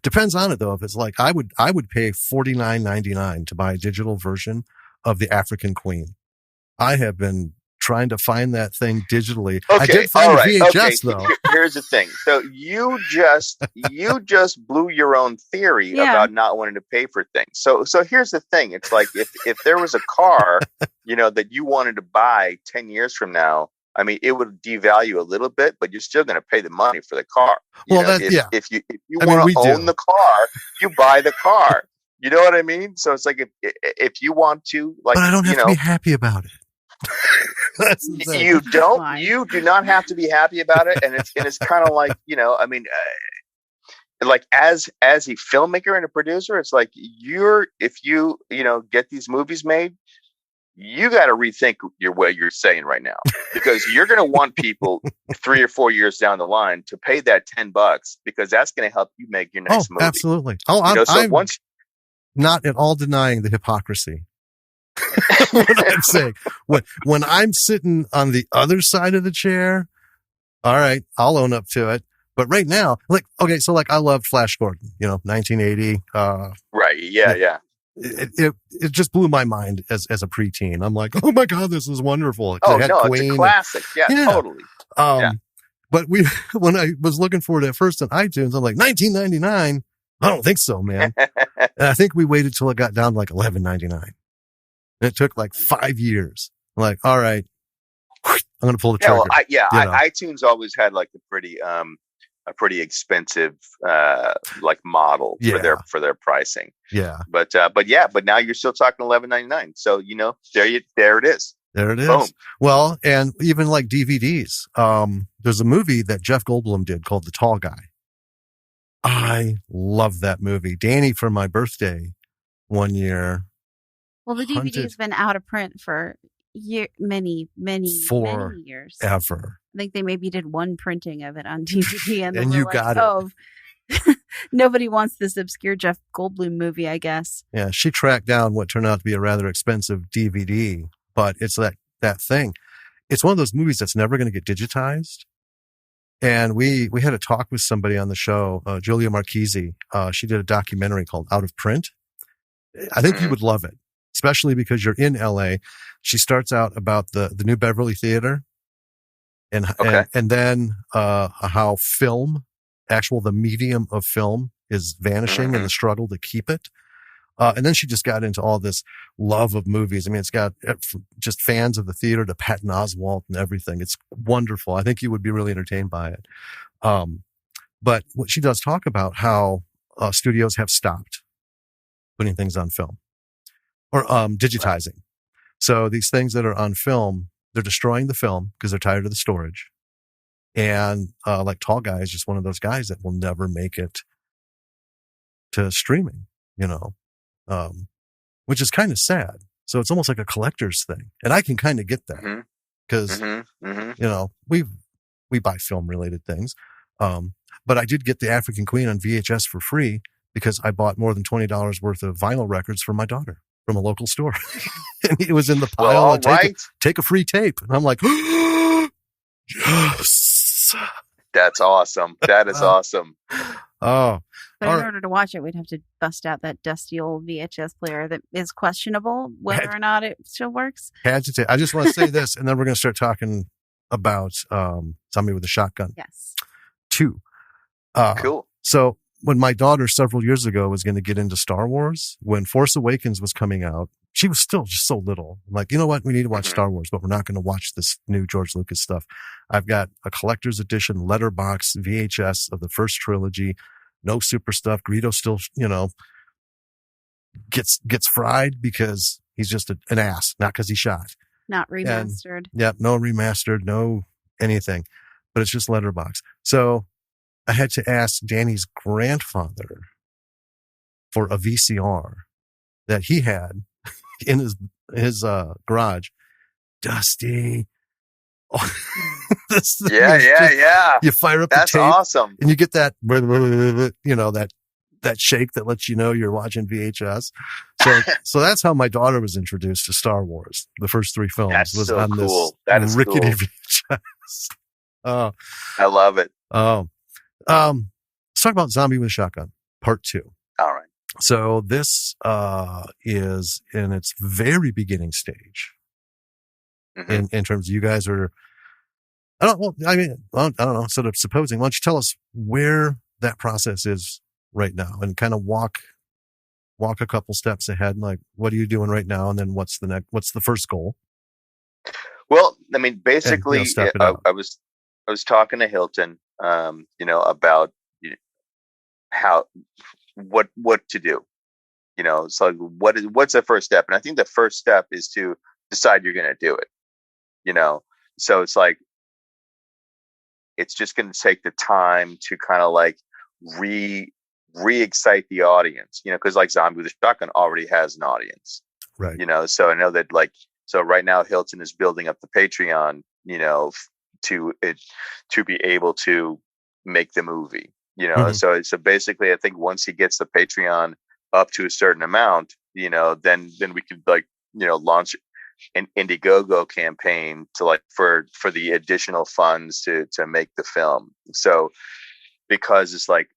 Depends on it though. If it's like, I would pay $49.99 to buy a digital version of The African Queen. I have been trying to find that thing digitally. Okay, I did find the VHS though. Here's the thing. So you just blew your own theory about not wanting to pay for things. So here's the thing. It's like if there was a car, that you wanted to buy 10 years from now, I mean, it would devalue a little bit, but you're still going to pay the money for the car. If you want to own the car, you buy the car. You know what I mean? So it's like if you want to, like, but I don't have to be happy about it. You do not have to be happy about it, and it's kind of like like as a filmmaker and a producer, it's like if you get these movies made, you got to rethink what you're saying right now, because you're going to want people 3 or 4 years down the line to pay that $10 because that's going to help you make your next movie. Absolutely. I'm not at all denying the hypocrisy. What I'm saying, when I'm sitting on the other side of the chair, all right, I'll own up to it. But right now, I loved Flash Gordon, 1980. Right. Yeah. It just blew my mind as a preteen. I'm like, oh my God, this is wonderful. It's a classic. Yeah, totally. But when I was looking for it at first on iTunes, I'm like, $19.99. I don't think so, man. And I think we waited till it got down to like $11.99. It took like 5 years. I'm like, all right, I'm going to pull the trigger. iTunes always had like a pretty expensive like model for their pricing. Yeah. But now you're still talking $11.99. So there it is. There it is. Boom. Well, and even like DVDs. There's a movie that Jeff Goldblum did called The Tall Guy. I love that movie. Danny, for my birthday one year. Well, the DVD has been out of print for many years. Ever. I think they maybe did one printing of it on DVD, and you got it. Nobody wants this obscure Jeff Goldblum movie, I guess. Yeah, she tracked down what turned out to be a rather expensive DVD, but it's that thing. It's one of those movies that's never going to get digitized. And we had a talk with somebody on the show, Julia Marchese. She did a documentary called Out of Print. I think you would love it, especially because you're in LA. She starts out about the New Beverly Theater and then how film, the medium of film is vanishing and the struggle to keep it. And then she just got into all this love of movies. I mean, it's got just fans of the theater to Patton Oswalt and everything. It's wonderful. I think you would be really entertained by it. But what she does talk about how studios have stopped putting things on film or digitizing. So these things that are on film, they're destroying the film because they're tired of the storage. And like Tall Guy is just one of those guys that will never make it to streaming, which is kind of sad. So it's almost like a collector's thing. And I can kind of get that because, we buy film related things. But I did get the African Queen on VHS for free because I bought more than $20 worth of vinyl records for my daughter from a local store. And it was in the pile. Take a free tape. And I'm like, yes. That's awesome. That is awesome. Oh. But in order to watch it, we'd have to bust out that dusty old VHS player that is questionable whether or not it still works. I just want to say this, and then we're going to start talking about Zombie with a Shotgun. Yes. 2. Cool. So when my daughter several years ago was going to get into Star Wars, when Force Awakens was coming out, she was still just so little. I'm like, you know what? We need to watch Star Wars, but we're not going to watch this new George Lucas stuff. I've got a collector's edition letterbox VHS of the first trilogy. No super stuff. Greedo still, gets fried because he's just an ass, not because he shot. Not remastered. No remastered, no anything. But it's just letterbox. So I had to ask Danny's grandfather for a VCR that he had in his garage. Dusty. Oh, yeah. You fire up That's the tape. Awesome. And you get that, that shake that lets you know you're watching VHS. So that's how my daughter was introduced to Star Wars. The first 3 films was so on cool. this rickety VHS. Oh, I love it. Oh, let's talk about Zombie with a Shotgun, Part 2. All right. So this is in its very beginning stage. In terms of you guys are, I don't know, sort of supposing. Why don't you tell us where that process is right now and kind of walk a couple steps ahead, like what are you doing right now, and then what's the first goal? Well, I mean, basically, I was talking to Hilton, about what to do, so what's the first step? And I think the first step is to decide you're going to do it, so it's like, it's just going to take the time to kind of like re-excite the audience, because like Zombie with a Shotgun already has an audience, right? So I know that so right now Hilton is building up the Patreon, to be able to make the movie, so basically I think once he gets the Patreon up to a certain amount, then we could launch an Indiegogo campaign to for the additional funds to make the film. So because it's like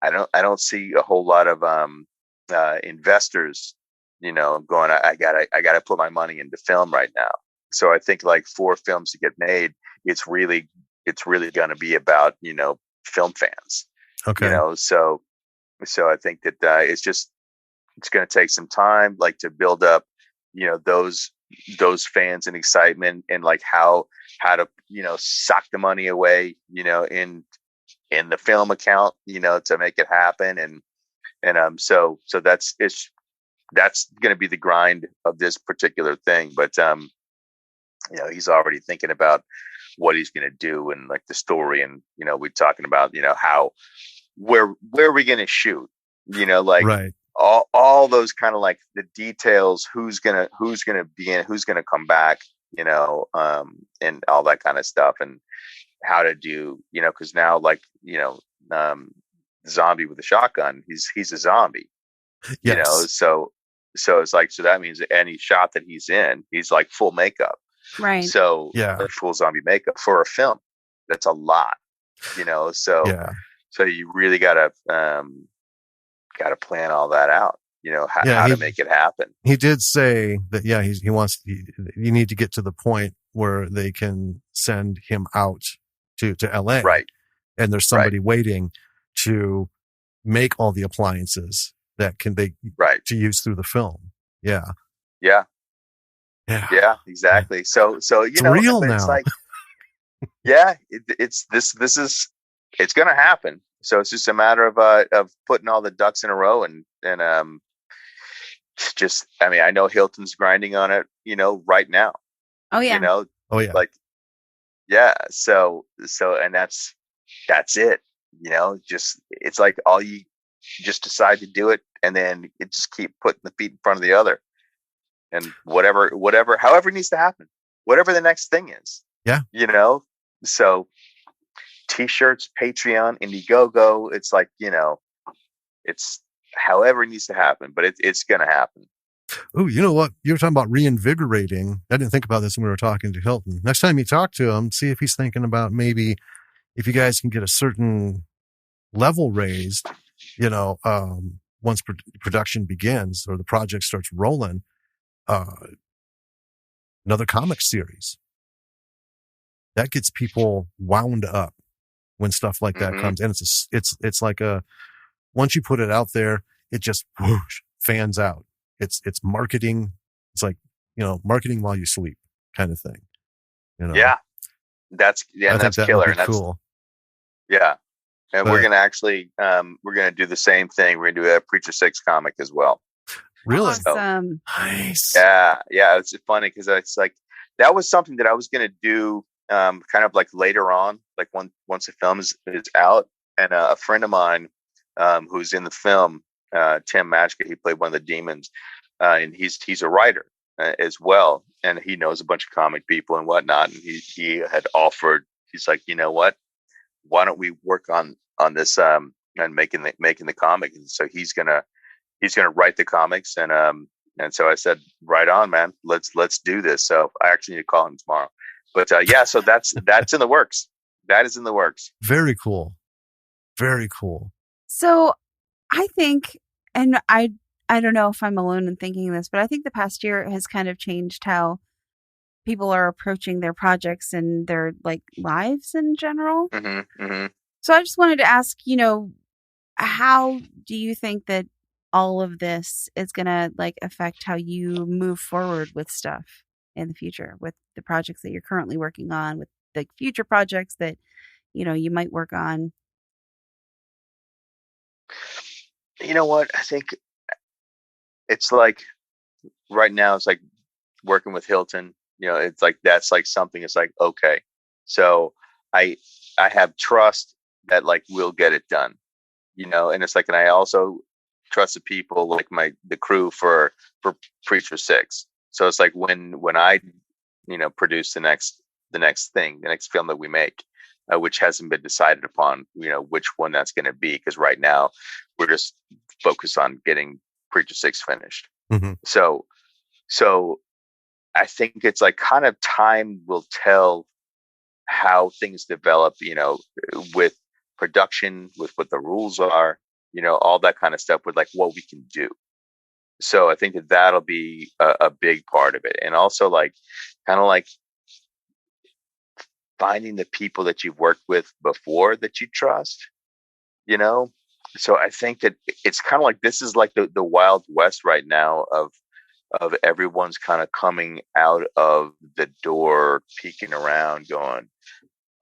I don't see a whole lot of investors going, I gotta put my money into film right now. So I think for films to get made, it's really going to be about film fans. Okay. So I think that it's going to take some time to build up those fans and excitement, and how to sock the money away in the film account to make it happen, and so that's going to be the grind of this particular thing. But he's already thinking about what he's going to do and the story, and we're talking about where are we going to shoot, right. all those kind of the details, who's gonna be in, who's gonna come back, and all that kind of stuff, and how to do, because now Zombie with a Shotgun, he's a zombie, yes. So it's so that means any shot that he's in, he's full makeup, right? So full zombie makeup for a film, that's a lot, so you really gotta plan all that out, how to make it happen. He did say that, he wants, you need to get to the point where they can send him out to LA. Right. And there's somebody waiting to make all the appliances that can to use through the film. Yeah. Yeah. Yeah, exactly. So, it's real now. It's it's going to happen. So it's just a matter of putting all the ducks in a row, and just, I mean, I know Hilton's grinding on it, right now. Oh yeah. Oh yeah. Yeah. So, and that's it. Just it's like all you just decide to do it, and then it just keep putting the feet in front of the other, and however it needs to happen, whatever the next thing is. Yeah. So T-shirts, Patreon, Indiegogo. It's like it's however it needs to happen, but it's gonna happen. Oh, you know what? You were talking about reinvigorating. I didn't think about this when we were talking to Hilton. Next time you talk to him, see if he's thinking about maybe if you guys can get a certain level raised, once production begins or the project starts rolling, another comic series that gets people wound up when stuff like that comes. And it's like once you put it out there, it just whoosh, fans out. It's marketing. It's like, marketing while you sleep kind of thing. Yeah. That's killer. And that's cool. Yeah. And we're going to actually, we're going to do the same thing. We're going to do a Preacher 6 comic as well. Really? Awesome. Nice. Yeah. Yeah. It's funny because it's like, that was something that I was going to do kind of like later on, like once the film is out. And a friend of mine who's in the film, Tim Matchka, he played one of the demons, and he's a writer as well. And he knows a bunch of comic people and whatnot. And he had offered, he's like, you know what? Why don't we work on this and making the comic? And so he's gonna write the comics, and so I said, right on, man, let's do this. So I actually need to call him tomorrow. But yeah, so that's in the works. That is in the works. Very cool. Very cool. So I think, and I don't know if I'm alone in thinking this, but I think the past year has kind of changed how people are approaching their projects and their like lives in general. Mm-hmm, mm-hmm. So I just wanted to ask, how do you think that all of this is going to like affect how you move forward with stuff in the future, with the projects that you're currently working on, with the future projects that, you might work on? You know what? I think it's like right now it's like working with Hilton. It's like that's like something. It's like, okay, so I have trust that like we'll get it done. And it's like, and I also trust the people like the crew for Preacher 6. So it's like when I produce the next film that we make, which hasn't been decided upon, which one that's going to be, because right now we're just focused on getting Preacher 6 finished. Mm-hmm. So I think it's like kind of time will tell how things develop, with production, with what the rules are, all that kind of stuff, with like what we can do. So I think that'll be a big part of it. And also like kind of like finding the people that you've worked with before that you trust, So I think that it's kind of like, this is like the Wild West right now of everyone's kind of coming out of the door, peeking around, going,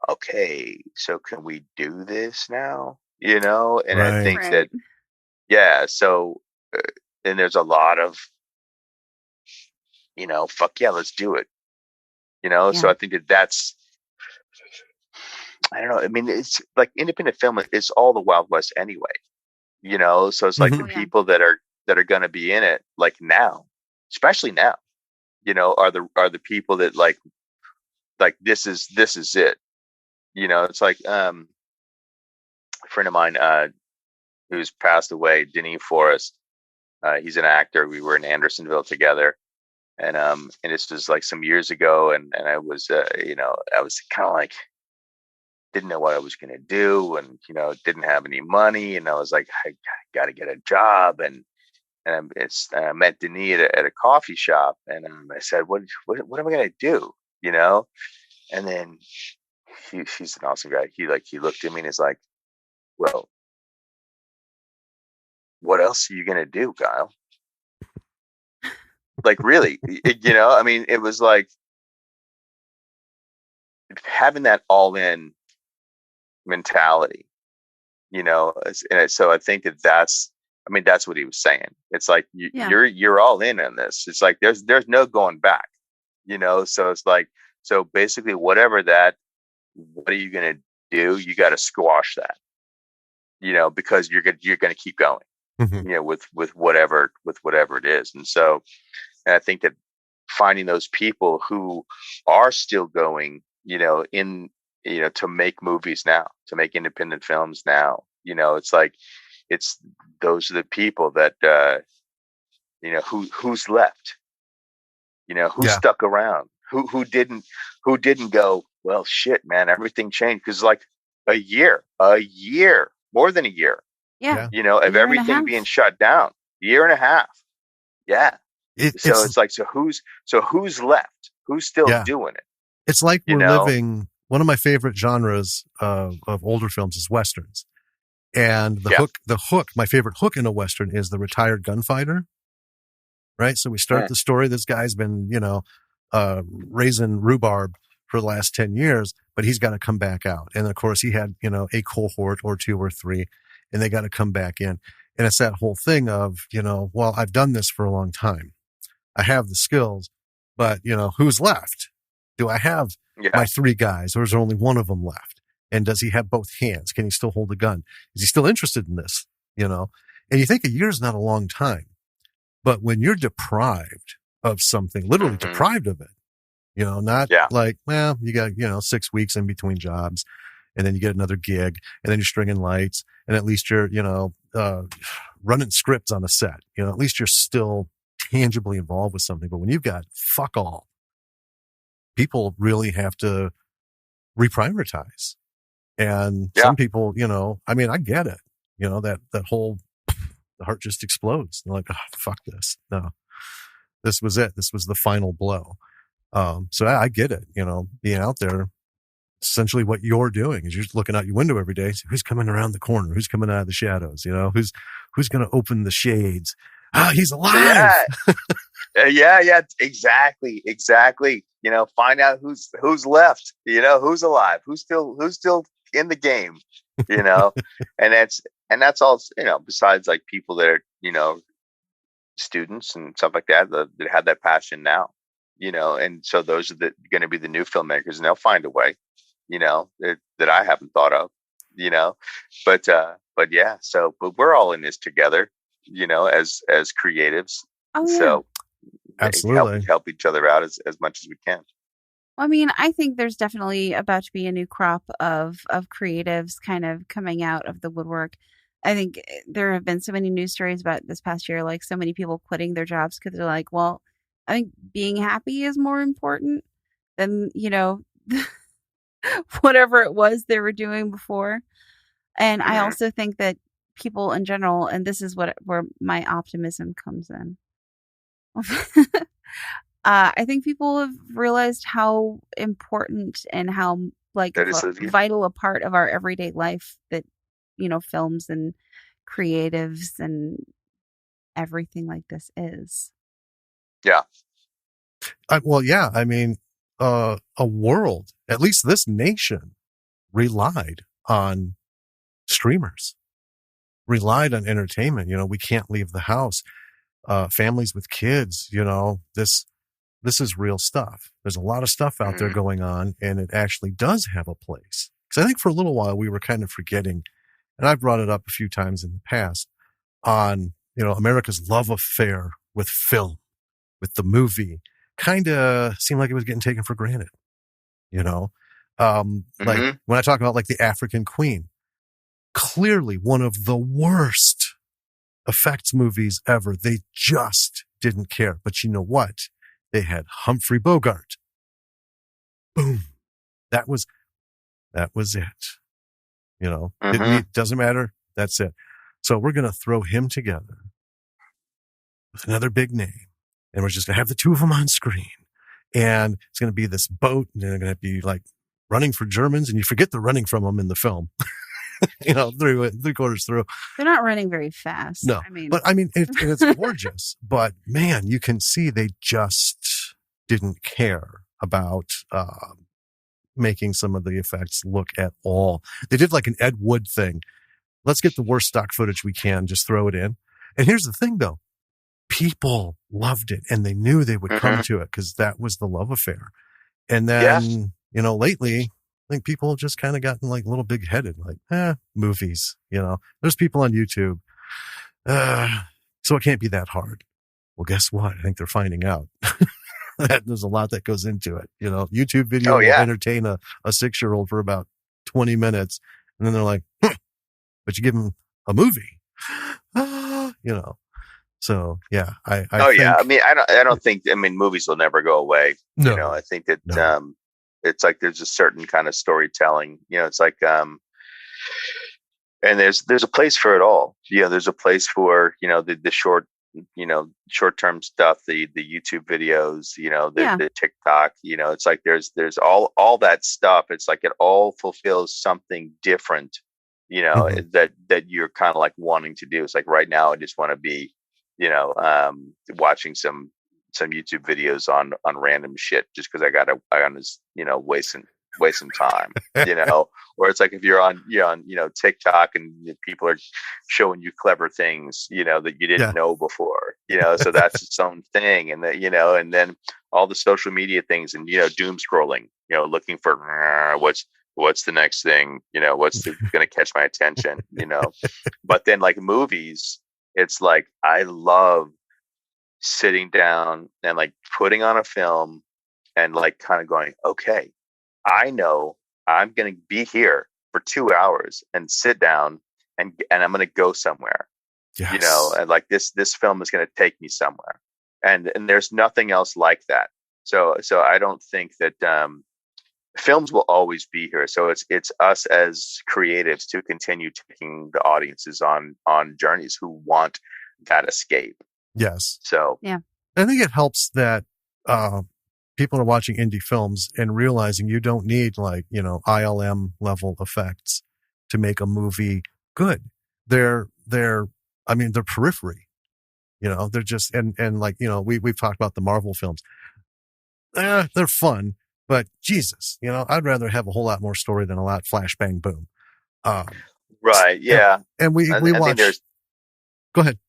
okay, so can we do this now? And Right. I think that, yeah. So, and there's a lot of, fuck yeah, let's do it. So I think that's, I don't know. I mean, it's like independent film. It's all the Wild West anyway, so it's like the people that are going to be in it, like now, especially now, are the people that like this is it. It's like a friend of mine who's passed away, Denis Forrest. He's an actor. We were in Andersonville together, and this was like some years ago, and I was I was kind of like didn't know what I was going to do, and didn't have any money, and I was like, I got to get a job, and I met Denis at a coffee shop, and I said, what am I going to do? And then he's an awesome guy. He looked at me and he's like, well, what else are you going to do, Kyle? Like, really, I mean, it was like having that all in mentality, and so I think that's what he was saying. It's like, you're all in on this. It's like, there's no going back, so it's like, so basically whatever that what are you going to do? You got to squash that, because you're going to keep going, with whatever it is. And so, and I think that finding those people who are still going, to make movies now, to make independent films now, it's like, those are the people that, who's left, who stuck around, who didn't go, well, shit, man, everything changed. Cause like a year, more than a year, Yeah. of everything being shut down, year and a half. Yeah. It's like, so who's left? Who's still doing it? It's like we're living, one of my favorite genres of older films is Westerns. And the hook, my favorite hook in a Western is the retired gunfighter, right? So we start the story. This guy's been, raising rhubarb for the last 10 years, but he's got to come back out. And of course he had, a cohort or two or three, and they got to come back in. And it's that whole thing of, well, I've done this for a long time. I have the skills, but who's left? Do I have my three guys, or is there only one of them left? And does he have both hands? Can he still hold a gun? Is he still interested in this? And you think a year is not a long time, but when you're deprived of something, literally deprived of it, not like, well, you got, 6 weeks in between jobs, and then you get another gig, and then you're stringing lights, and at least you're, running scripts on a set, at least you're still tangibly involved with something. But when you've got fuck all, people really have to reprioritize. And some people, I get it, that whole, the heart just explodes. They're like, oh, fuck this. No, this was it. This was the final blow. So I get it, being out there. Essentially what you're doing is you're just looking out your window every day. So who's coming around the corner? Who's coming out of the shadows? Who's going to open the shades? Ah, he's alive. Yeah, exactly. Find out who's left, who's alive, who's still in the game, and that's all, besides like people that are, students and stuff like that have that passion now, and so those are going to be the new filmmakers, and they'll find a way, that I haven't thought of, but yeah, but we're all in this together, as creatives. Oh, yeah. So absolutely help each other out as much as we can. I think there's definitely about to be a new crop of creatives kind of coming out of the woodwork. I think there have been so many news stories about this past year, like so many people quitting their jobs because they're like, well, I think being happy is more important than, whatever it was they were doing before. And I also think that people in general, and this is where my optimism comes in. I think people have realized how important and how vital a part of our everyday life that, films and creatives and everything like this is. Yeah. A world, at least this nation, relied on streamers, relied on entertainment. We can't leave the house. Families with kids, this is real stuff. There's a lot of stuff out there going on, and it actually does have a place. Because I think for a little while we were kind of forgetting, and I've brought it up a few times in the past, on, America's love affair with film, with the movie. Kind of seemed like it was getting taken for granted, like when I talk about like the African Queen, clearly one of the worst effects movies ever. They just didn't care. But you know what? They had Humphrey Bogart. Boom. That was it. It doesn't matter. That's it. So we're going to throw him together with another big name, and we're just going to have the two of them on screen. And it's going to be this boat, and they're going to be like running for Germans, and you forget they're running from them in the film. 3/4 through. They're not running very fast. No, it's gorgeous. But man, you can see they just didn't care about making some of the effects look at all. They did like an Ed Wood thing. Let's get the worst stock footage we can, just throw it in. And here's the thing, though. People loved it, and they knew they would come to it because that was the love affair. And then, lately, I think people have just kind of gotten like a little big headed, like, movies, there's people on YouTube. So it can't be that hard. Well, guess what? I think they're finding out that there's a lot that goes into it. YouTube video will entertain a 6-year-old for about 20 minutes. And then they're like, but you give them a movie, So yeah, I think, I mean, I don't think, movies will never go away. No, I think that, it's like, there's a certain kind of storytelling, it's like, and there's a place for it all. There's a place for, the short-term stuff, the YouTube videos, the TikTok, it's like, there's all that stuff. It's like, it all fulfills something different, that you're kind of like wanting to do. It's like, right now I just want to be, watching some YouTube videos on random shit just because I just, wasting time, or it's like, if you're on TikTok and people are showing you clever things, that you didn't know before, so that's its own thing. And that, and then all the social media things and, doom scrolling, looking for what's the next thing, what's going to catch my attention, but then like movies, it's like, I love sitting down and like putting on a film and like kind of going, okay, I know I'm going to be here for 2 hours and sit down and I'm going to go somewhere, and like this film is going to take me somewhere. And there's nothing else like that. So I don't think that, films will always be here. So it's us as creatives to continue taking the audiences on journeys who want that escape. Yes. So yeah, I think it helps that people are watching indie films and realizing you don't need like, ILM level effects to make a movie good. They're periphery. They're just, and like, we've talked about the Marvel films. They're fun, but Jesus, I'd rather have a whole lot more story than a lot flash bang boom. Right. Yeah. And we watch. Go ahead.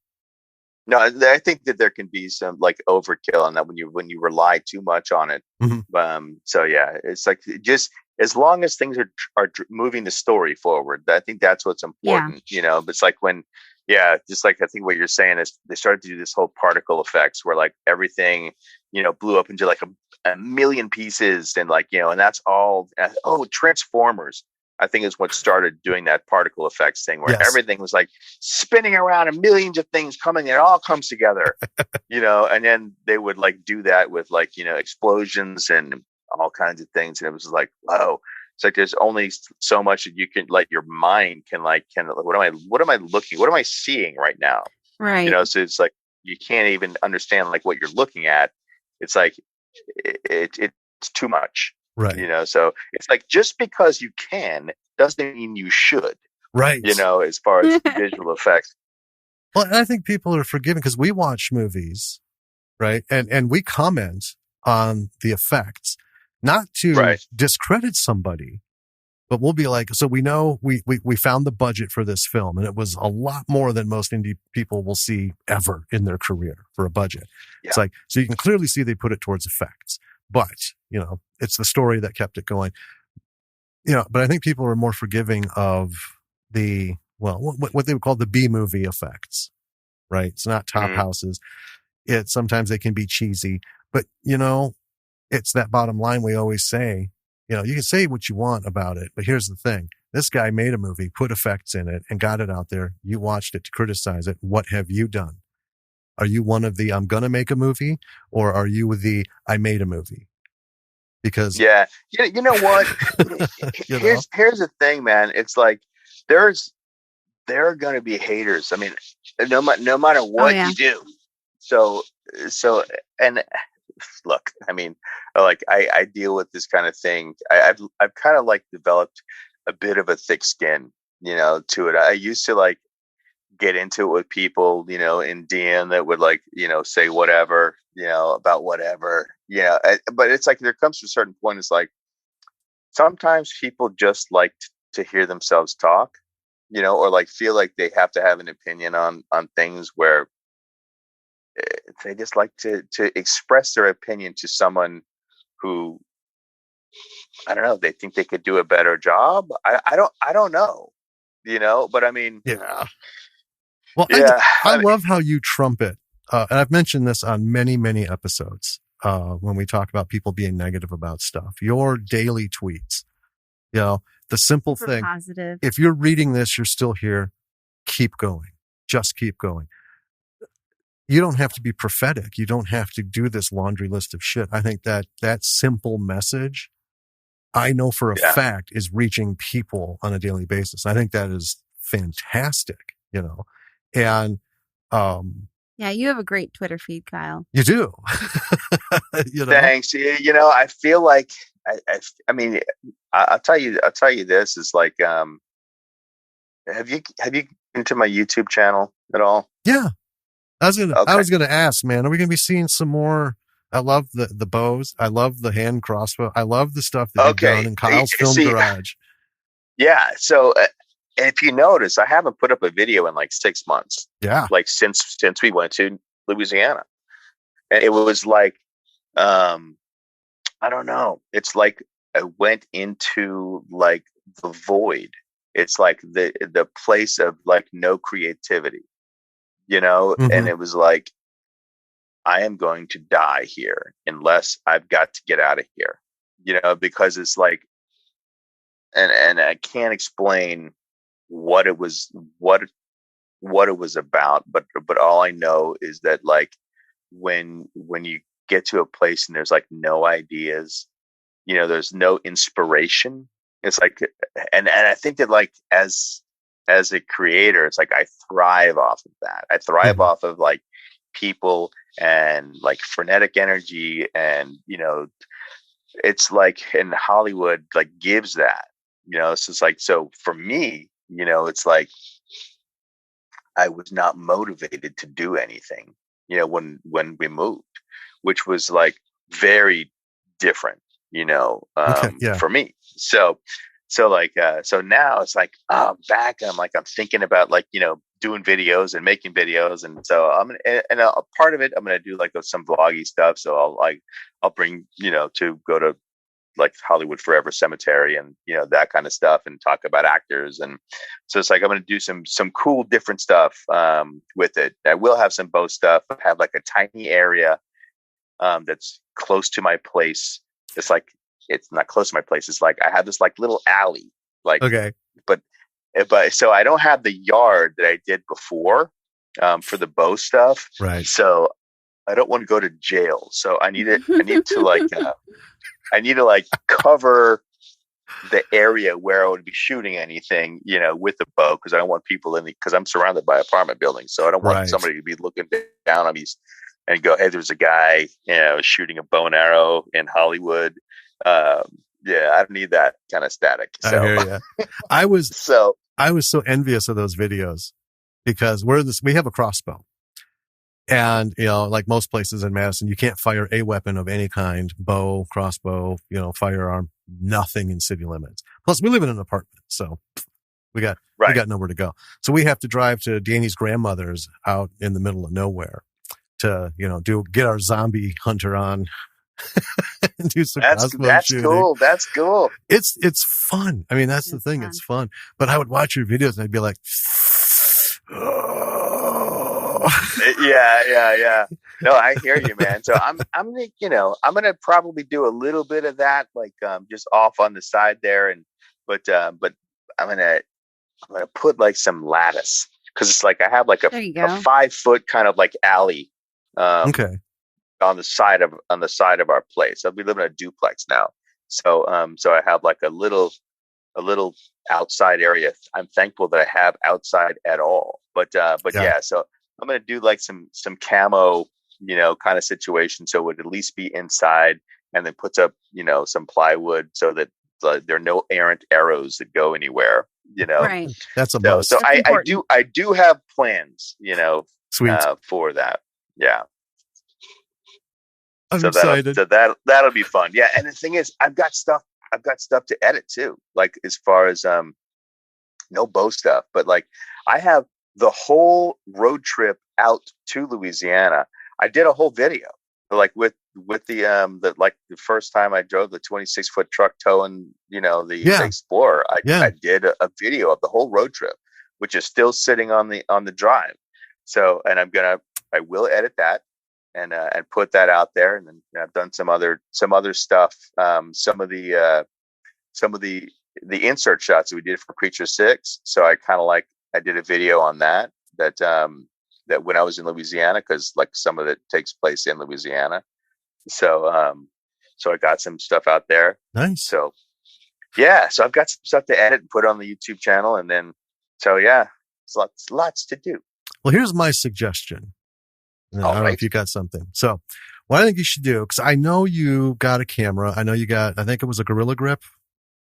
No, I think that there can be some like overkill on that when you rely too much on it. Mm-hmm. So yeah, it's like, just as long as things are moving the story forward, I think that's what's important. But it's like when, just like I think what you're saying is they started to do this whole particle effects where like everything, blew up into like a million pieces and like, and that's all. Transformers, I think, is what started doing that particle effects thing where everything was like spinning around and millions of things coming and it all comes together, and then they would like do that with like, explosions and all kinds of things. And it was like, whoa, it's like, there's only so much that you can, like, your mind can what am I seeing right now? right. So it's like, you can't even understand like what you're looking at. It's like, it's too much. Right. So it's like, just because you can doesn't mean you should. Right. As far as visual effects. Well, and I think people are forgiving because we watch movies, right? And we comment on the effects, not to discredit somebody, but we'll be like, so we know we found the budget for this film and it was a lot more than most indie people will see ever in their career for a budget. Yeah. It's like, so you can clearly see they put it towards effects, but it's the story that kept it going. But I think people are more forgiving of the, what they would call the B movie effects, right? It's not top houses. Sometimes they can be cheesy, but it's that bottom line we always say, you can say what you want about it, but here's the thing. This guy made a movie, put effects in it, and got it out there. You watched it to criticize it. What have you done? Are you one of the I'm going to make a movie, or are you with the I made a movie? Because you know what? Here's the thing, man. It's like there are going to be haters. I mean, no matter what you do. So and look, I mean, like I deal with this kind of thing. I've kind of like developed a bit of a thick skin, to it. I used to like get into it with people, in DM that would like, say whatever, about whatever, but it's like, there comes to a certain point. It's like, sometimes people just like to hear themselves talk, or like feel like they have to have an opinion on things where they just like to express their opinion to someone who I don't know. They think they could do a better job. I don't know, but I mean, Yeah. Well, yeah, I love how you trumpet, and I've mentioned this on many, many episodes when we talk about people being negative about stuff. Your daily tweets, the simple thing. Positive. If you're reading this, you're still here. Keep going. Just keep going. You don't have to be prophetic. You don't have to do this laundry list of shit. I think that simple message, I know for a fact, is reaching people on a daily basis. I think that is fantastic, and yeah, you have a great Twitter feed, Kyle. You do. Thanks. I feel like I mean, I'll tell you this is like, have you been to my YouTube channel at all? Yeah. I was gonna ask, man, are we gonna be seeing some more? I love the bows. I love the hand crossbow. I love the stuff that you've done in Kyle's film garage. Yeah. So if you notice, I haven't put up a video in like 6 months. Yeah. Like since we went to Louisiana, and it was like, I don't know. It's like I went into like the void. It's like the place of like no creativity, Mm-hmm. and it was like, I am going to die here unless I've got to get out of here, because it's like, and I can't explain what it was about, but all I know is that like when you get to a place and there's like no ideas, there's no inspiration. It's like, and I think that like as a creator, it's like I thrive off of that. I thrive Mm-hmm. off of like people and like frenetic energy, and it's like in Hollywood like gives that, so it's like, so for me, it's like I was not motivated to do anything, when we moved, which was like very different, for me. So like, so now it's like, back, I'm like, I'm thinking about like, doing videos and making videos. And so I'm going to, and a part of it, I'm going to do like some vloggy stuff. So I'll bring, to go to like Hollywood Forever Cemetery and, that kind of stuff, and talk about actors. And so it's like, I'm going to do some cool, different stuff, with it. I will have some bow stuff. I have like a tiny area, that's close to my place. It's not close to my place. It's like, I have this like little alley, like, okay, but so I don't have the yard that I did before, for the bow stuff. right. So I don't want to go to jail. So I need to like, I need to like cover the area where I would be shooting anything, with the bow. Cause I don't want people because I'm surrounded by apartment buildings. So I don't want somebody to be looking down on me and go, hey, there's a guy, shooting a bow and arrow in Hollywood. Yeah, I don't need that kind of static. So. I hear you. I was so envious of those videos because we have a crossbow, and like most places in Madison, you can't fire a weapon of any kind, bow, crossbow, firearm, nothing in city limits. Plus, we live in an apartment, so we got nowhere to go. So we have to drive to Danny's grandmother's out in the middle of nowhere to get our zombie hunter on. And do some crossbow shooting. Cool. That's cool. It's fun. I mean, that's the thing. Fun. It's fun. But I would watch your videos and I'd be like, oh. Yeah. No, I hear you, man. So I'm gonna probably do a little bit of that, like, just off on the side there, but I'm gonna put like some lattice, because it's like I have like a 5 foot kind of like alley. Okay. On the side of our place. We live in a duplex now. So I have like a little outside area. I'm thankful that I have outside at all. But yeah, so I'm going to do like some camo, kind of situation. So it would at least be inside, and then puts up, some plywood so that there are no errant arrows that go anywhere, Right. That's a must. So I do have plans, Sweet. For that. Yeah. I'm excited. That'll be fun. Yeah. And the thing is, I've got stuff to edit too. Like, as far as, no bow stuff, but like I have the whole road trip out to Louisiana. I did a whole video, like with with the like the first time I drove the 26-foot truck towing, the Yeah. Explorer, Yeah. I did a video of the whole road trip, which is still sitting on the drive. So, and I will edit that and put that out there. And then I've done some other stuff. Some of the insert shots that we did for Creature 6. So I did a video on that when I was in Louisiana, because like some of it takes place in Louisiana. So so I got some stuff out there. Nice. So yeah, so I've got some stuff to edit and put on the YouTube channel, and then so yeah, it's lots to do. Well, here's my suggestion. I don't know if you got something. So what I think you should do, because I know you got a camera. I know you got, I think it was a Gorilla Grip.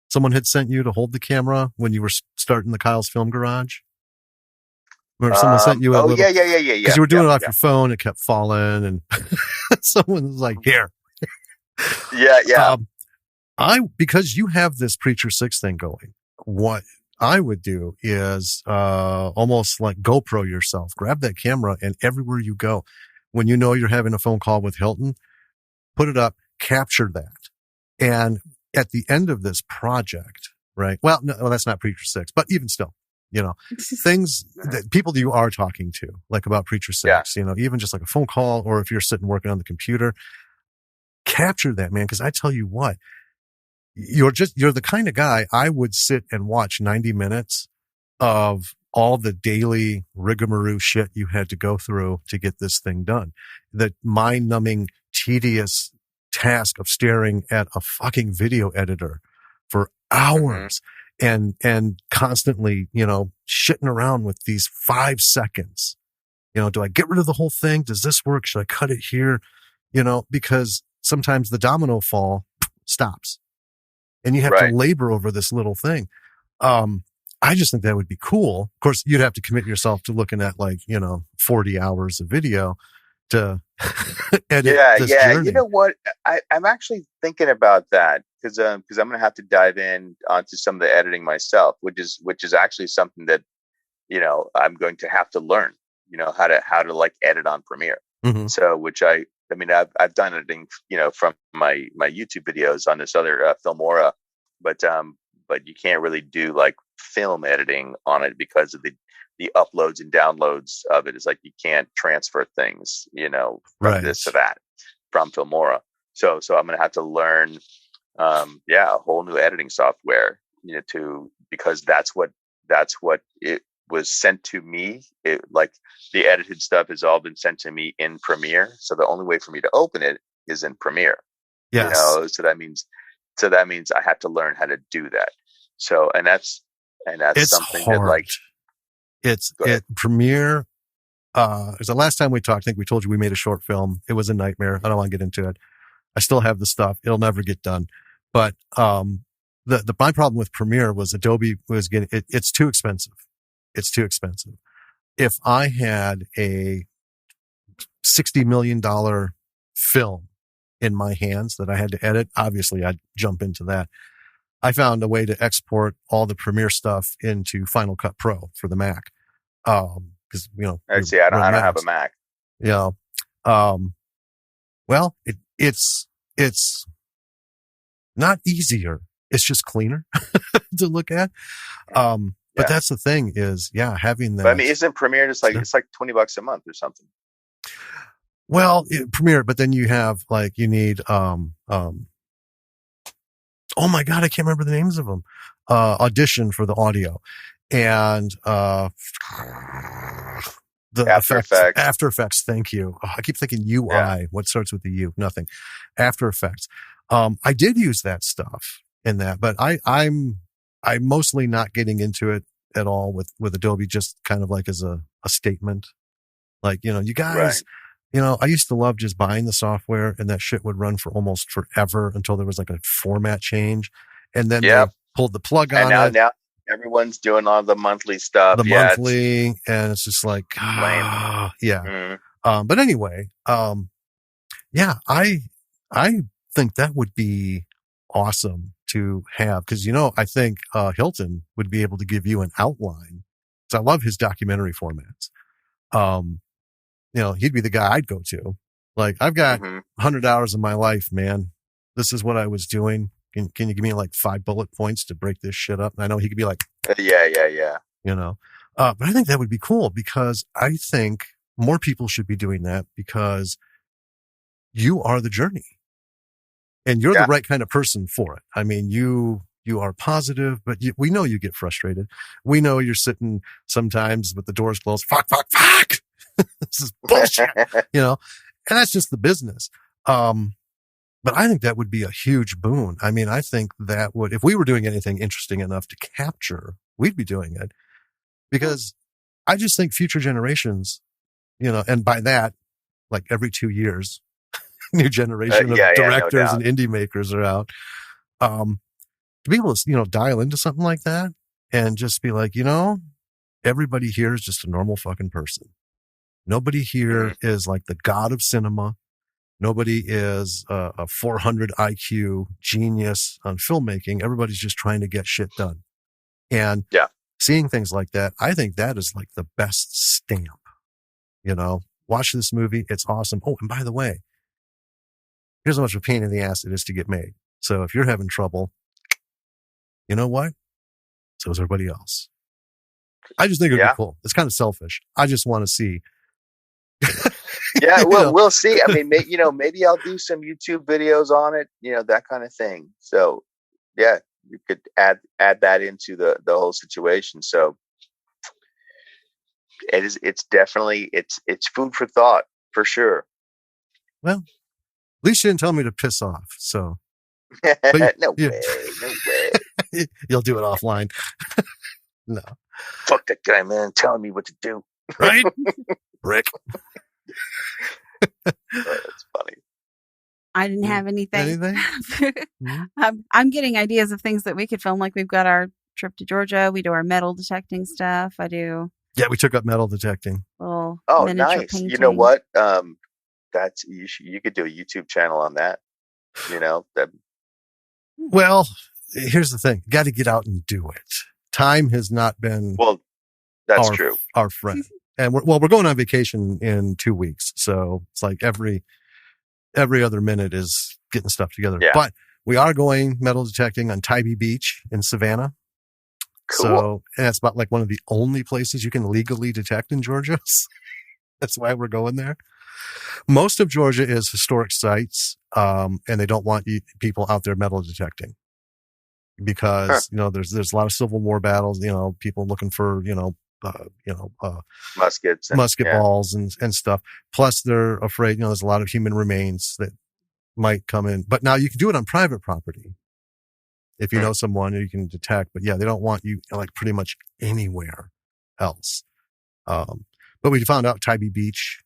Someone had sent you to hold the camera when you were starting the Kyle's Film Garage. Or someone sent you a little. Yeah. Because you were doing it off your phone, it kept falling, and someone was like, "Here." Yeah. Because you have this Preacher 6 thing going, what I would do is almost like GoPro yourself. Grab that camera, and everywhere you go, when you know you're having a phone call with Hilton, put it up, capture that, and at the end of this project, right? Well, no, that's not Preacher 6, but even still, things that people you are talking to, like about Preacher 6, even just like a phone call, or if you're sitting working on the computer, capture that, man. Because I tell you what, you're the kind of guy I would sit and watch 90 minutes of all the daily rigmarole shit you had to go through to get this thing done. The mind-numbing, tedious task of staring at a fucking video editor for hours and constantly, shitting around with these 5 seconds. Do I get rid of the whole thing? Does this work? Should I cut it here? Because sometimes the domino fall stops and you have to labor over this little thing. I just think that would be cool. Of course, you'd have to commit yourself to looking at 40 hours of video to edit this journey. You know what? I'm actually thinking about that because I'm going to have to dive in onto some of the editing myself, which is actually something that I'm going to have to learn. How to like edit on Premiere. Mm-hmm. So I've done editing from my YouTube videos on this other Filmora, but you can't really do like film editing on it because of the uploads and downloads of it. Is like you can't transfer things, from this to that from Filmora. So I'm gonna have to learn, a whole new editing software, because that's what it was sent to me. Like the edited stuff has all been sent to me in Premiere. So the only way for me to open it is in Premiere. Yes. So that means I have to learn how to do that. So and that's it's something hard. That Premiere. The last time we talked, I think we told you we made a short film. It was a nightmare. I don't want to get into it. I still have the stuff. It'll never get done. But my problem with Premiere was Adobe was getting it's too expensive. It's too expensive. If I had a $60 million film in my hands that I had to edit, obviously I'd jump into that. I found a way to export all the Premiere stuff into Final Cut Pro for the Mac. Because I don't have a Mac. Well, it's not easier. It's just cleaner to look at. But that's the thing is, having that. But isn't Premiere just it's like $20 a month or something? Well, Premiere, but then you have you need oh my God, I can't remember the names of them. Audition for the audio and the After Effects. After Effects. Thank you. Oh, I keep thinking UI. Yeah. What starts with the U? Nothing. After Effects. I did use that stuff in that, but I'm mostly not getting into it at all with Adobe, just kind of like as a statement. You guys, I used to love just buying the software and that shit would run for almost forever until there was like a format change. And then they pulled the plug on it. Now everyone's doing all the monthly stuff. And it's just like, lame. But anyway, I think that would be awesome to have. Cause I think, Hilton would be able to give you an outline. Cause I love his documentary formats. He'd be the guy I'd go to Like, I've got Mhm. 100 hours of my life, man. This is what I was doing. Can you give me like 5 bullet points to break this shit up? And I know he could be like, Yeah. you know, but I think that would be cool because I think more people should be doing that because you are the journey and you're the Yeah. right kind of person for it. I mean, you are positive, but we know you get frustrated. We know you're sitting sometimes with the doors closed. Fuck. This is bullshit, you know, and that's just the business. But I think that would be a huge boon. I mean, I think that would, if we were doing anything interesting enough to capture, we'd be doing it because I just think future generations, you know, and by that, like every 2 years, new generation of Yeah, no directors doubt. and indie makers are out. To be able to, you know, dial into something like that and just be like, you know, everybody here is just a normal fucking person. Nobody here is like the god of cinema. Nobody is a 400 IQ genius on filmmaking. Everybody's just trying to get shit done. And Yeah. seeing things like that, I think that is like the best stamp. You know, watch this movie. It's awesome. Oh, and by the way, here's how much of a pain in the ass it is to get made. So if you're having trouble, you know what? So is everybody else. I just think it'd be cool. It's kind of selfish. I just want to see. Yeah, You well, know? we'll see. I mean, maybe I'll do some YouTube videos on it, you know, that kind of thing. So, yeah, you could add that into the whole situation. So, it's definitely it's food for thought for sure. Well, at least you didn't tell me to piss off. So, No way. You'll do it offline. No. Fuck that guy, man, telling me what to do. Right? Rick. That's funny. I didn't have anything. Mm-hmm. I'm getting ideas of things that we could film. Like we've got our trip to Georgia. We do our metal detecting stuff. I do. Yeah, we took up metal detecting. Little Oh, miniature nice. painting. You know what? That's you could do a YouTube channel on that. You know that. Well, here's the thing: got to get out and do it. Time has not been. Well, that's true. Our friend, and we're going on vacation in 2 weeks, so it's like every other minute is getting stuff together. Yeah. But we are going metal detecting on Tybee Beach in Savannah. Cool. So, and it's about like one of the only places you can legally detect in Georgia. That's why we're going there. Most of Georgia is historic sites, and they don't want people out there metal detecting because, you know, there's a lot of Civil War battles, you know, people looking for, muskets, musket balls and stuff. Plus they're afraid, you know, there's a lot of human remains that might come in, but now you can do it on private property. If you know someone you can detect, but yeah, they don't want you like pretty much anywhere else. But we found out Tybee Beach.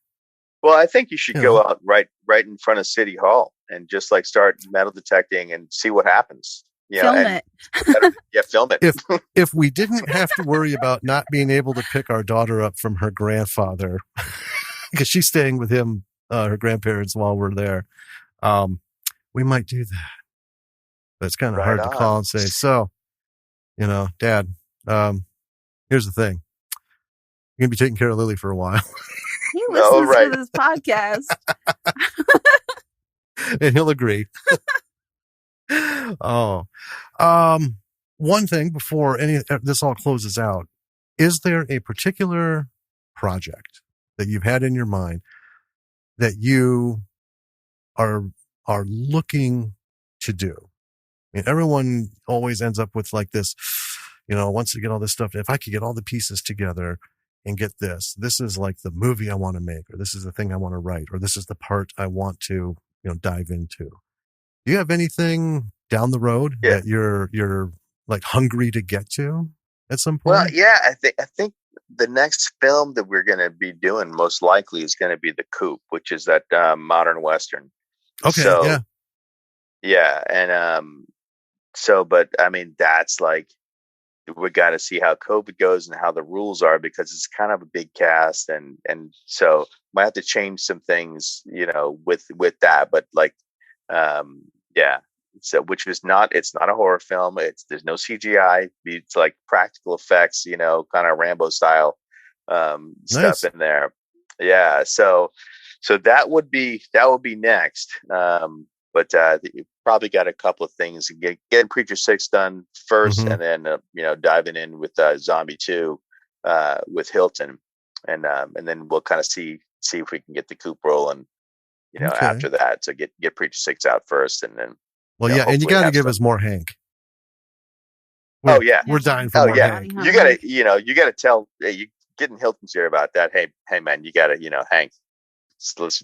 Well, I think you should go out right in front of City Hall and just like start metal detecting and see what happens. Film it. Film it. If we didn't have to worry about not being able to pick our daughter up from her grandfather because she's staying with him, her grandparents while we're there, we might do that. But it's kind of hard to call and say, so, you know, Dad, here's the thing. You're going to be taking care of Lily for a while. He listens to this podcast. And he'll agree. One thing before this all closes out, is there a particular project that you've had in your mind that you are looking to do? I mean, everyone always ends up with like this, you know, once you get all this stuff, if I could get all the pieces together and get this is like the movie I want to make, or this is the thing I want to write, or this is the part I want to, you know, dive into. Do you have anything down the road that you're like hungry to get to at some point? Well, yeah, I think the next film that we're going to be doing most likely is going to be the Coop, which is that modern Western. Okay. So, yeah. And, but I mean, that's like, we got to see how COVID goes and how the rules are, because it's kind of a big cast. And so might have to change some things, you know, with that, but like, yeah. So, which is it's not a horror film. There's no CGI. It's like practical effects, you know, kind of Rambo style, stuff in there. Yeah. So So that would be next. But you probably got a couple of things. Getting Preacher 6 done first, Mhm. and then diving in with Zombie 2 with Hilton, and then we'll kind of see if we can get the Coop rolling. Okay. After that, so get Preacher 6 out first, and then Well, yeah, and you hopefully got to have give some. us more Hank. Oh yeah, We're dying for oh more yeah. Hank. You gotta tell you getting Hilton's ear about that. Hey man, you gotta Hank. Let's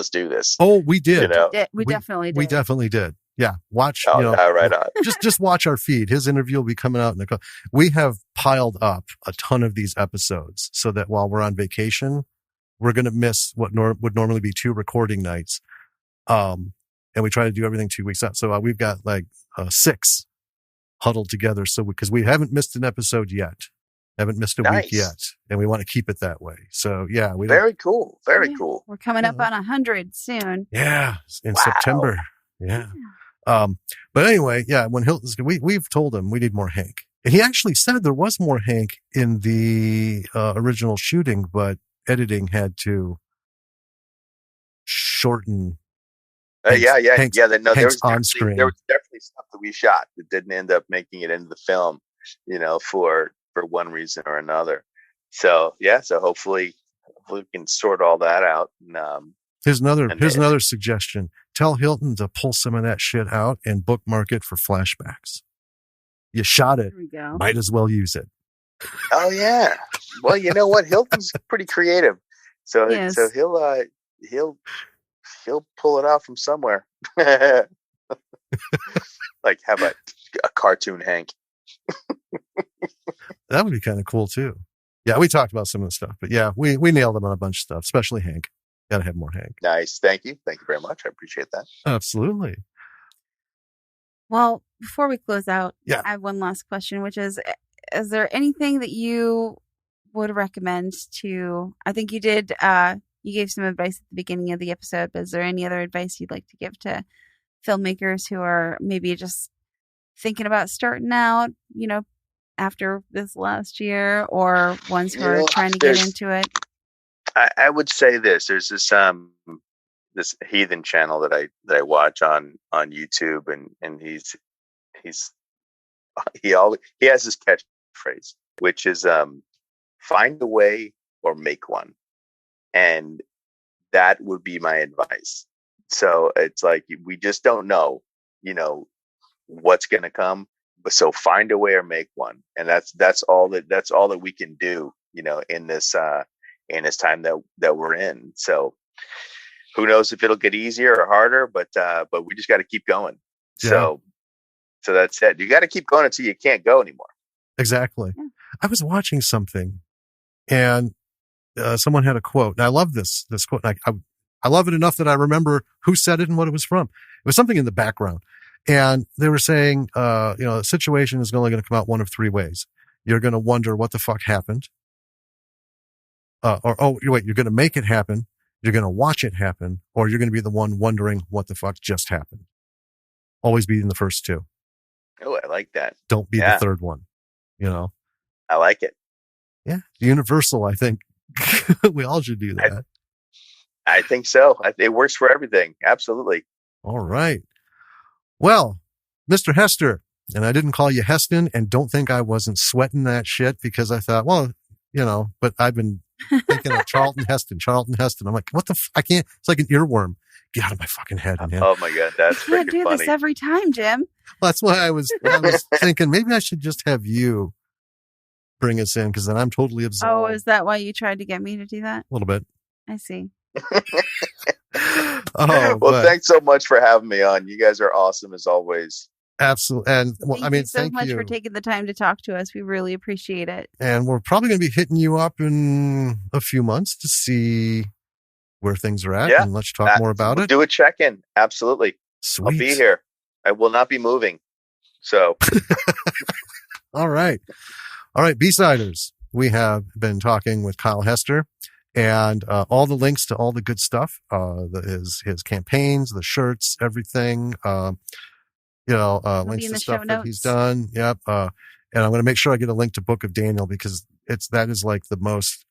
do this. Oh, we did. We definitely did. We definitely did. Yeah. Watch, Oh, right on. just watch our feed. His interview will be coming out we have piled up a ton of these episodes so that while we're on vacation, we're going to miss what would normally be 2 recording nights. And we try to do everything 2 weeks out. So we've got 6 huddled together. So because we haven't missed an episode yet, haven't missed a week yet, and we want to keep it that way. So yeah, very cool. Cool. We're coming up on 100 soon. Yeah, in September. Yeah. But anyway, yeah, when Hilton's, we've told him we need more Hank. And he actually said there was more Hank in the original shooting, but editing had to shorten. There was on screen. There was definitely stuff that we shot that didn't end up making it into the film, for one reason or another. So yeah, so hopefully we can sort all that out. Here's another suggestion. Tell Hilton to pull some of that shit out and bookmark it for flashbacks. You shot it. There we go. Might as well use it. Oh yeah. Well, you know what? Hilton's pretty creative. So he'll pull it out from somewhere. Like have a cartoon Hank. That would be kind of cool too. Yeah, we talked about some of the stuff, but yeah, we nailed them on a bunch of stuff, especially Hank. Got to have more Hank. Nice. Thank you very much. I appreciate that. Absolutely. Well, before we close out, yeah, I have one last question, which is there anything that you would recommend to, I think you did, you gave some advice at the beginning of the episode, but is there any other advice you'd like to give to filmmakers who are maybe just thinking about starting out, after this last year, or ones who are trying to get into it? I would say this. There's this heathen channel that I watch on YouTube, and he has this catchphrase, which is find a way or make one. And that would be my advice. So it's like we just don't know, what's going to come. But so find a way or make one, and that's all that we can do, in this time that we're in. So who knows if it'll get easier or harder, but we just got to keep going. Yeah. So that's it. You got to keep going until you can't go anymore. Exactly. Yeah. I was watching something, and someone had a quote, and I love this quote. I love it enough that I remember who said it and what it was from. It was something in the background. And they were saying, the situation is only going to come out one of 3 ways. You're going to wonder what the fuck happened. You're going to make it happen. You're going to watch it happen, or you're going to be the one wondering what the fuck just happened. Always be in the first 2. Oh, I like that. Don't be the third one, I like it. Yeah. Universal, I think. We all should do that. I think so. It works for everything. Absolutely. All right. Well, Mr. Hester, and I didn't call you Heston, and don't think I wasn't sweating that shit because I thought, well, but I've been thinking of Charlton Heston. I'm like, what the I can't, it's like an earworm. Get out of my fucking head, man. Oh my God, that's freaking funny. You can't do this every time, Jim. Well, that's why I was thinking maybe I should just have you bring us in, because then I'm totally absolved. Oh, is that why you tried to get me to do that? A little bit. I see. Thanks so much for having me on. You guys are awesome as always. Absolutely. And thank you so much for taking the time to talk to us. We really appreciate it. And we're probably going to be hitting you up in a few months to see where things are at. Yeah. And let's talk more about it. Do a check-in. Absolutely. Sweet. I'll be here. I will not be moving. So. All right. B-Siders. We have been talking with KyleHester. And all the links to all the good stuff, his campaigns, the shirts, everything, links to stuff that he's done. Yep. And I'm going to make sure I get a link to Book of Daniel, because that is like the most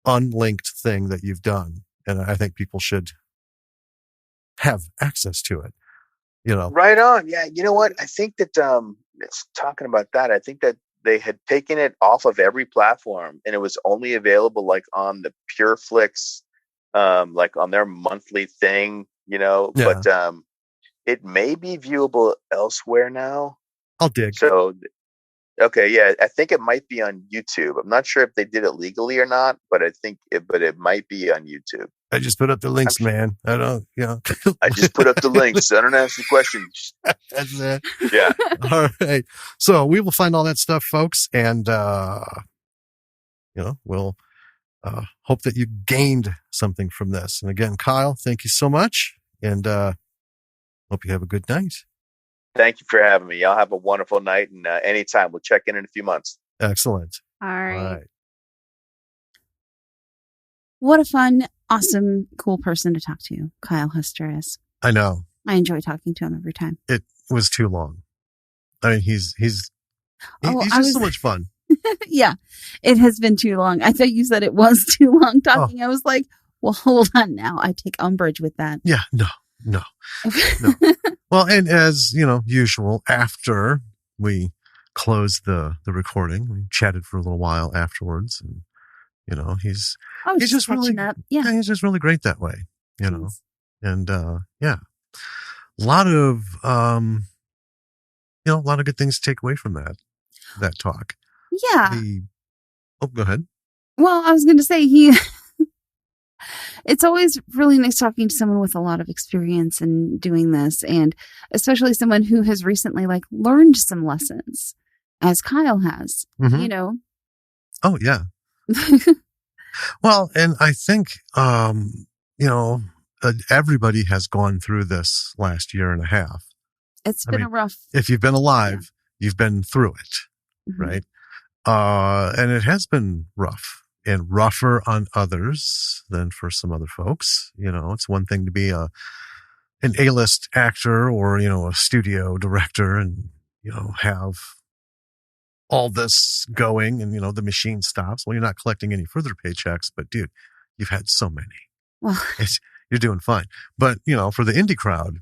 unlinked thing that you've done. And I think people should have access to it, Right on. Yeah. You know what? I think that, it's talking about that. I think that they had taken it off of every platform and it was only available like on the PureFlix, like on their monthly thing, Yeah. but, it may be viewable elsewhere now. I'll dig. So, okay. Yeah. I think it might be on YouTube. I'm not sure if they did it legally or not, but it might be on YouTube. I just put up the links, man. I don't, I just put up the links. I don't ask the questions. That's it. Yeah. All right. So we will find all that stuff, folks. And, we'll hope that you gained something from this. And again, Kyle, thank you so much. And hope you have a good night. Thank you for having me. Y'all have a wonderful night. And anytime, we'll check in a few months. Excellent. All right. All right. What a fun, awesome, cool person to talk to KyleHester is. I know. I enjoy talking to him every time. It was too long. I mean, he's just so much fun. Yeah, it has been too long. I thought you said it was too long talking. I was like, well, hold on now. I take umbrage with that. Yeah, no. Well, and as, usual, after we closed the recording, we chatted for a little while afterwards. And, he's just really, he's just really great that way, Jeez. And, a lot of, a lot of good things to take away from that talk. Yeah. Go ahead. Well, I was going to say it's always really nice talking to someone with a lot of experience in doing this, and especially someone who has recently learned some lessons, as Kyle has. Mm-hmm. Oh yeah. Well, and I think everybody has gone through this last year and a half. It's been a rough. If you've been alive, you've been through it, mm-hmm. right? And it has been rough. And rougher on others than for some other folks. It's one thing to be an A-list actor or, a studio director and, have all this going and, the machine stops. Well, you're not collecting any further paychecks, but dude, you've had so many. Well, you're doing fine. But, for the indie crowd,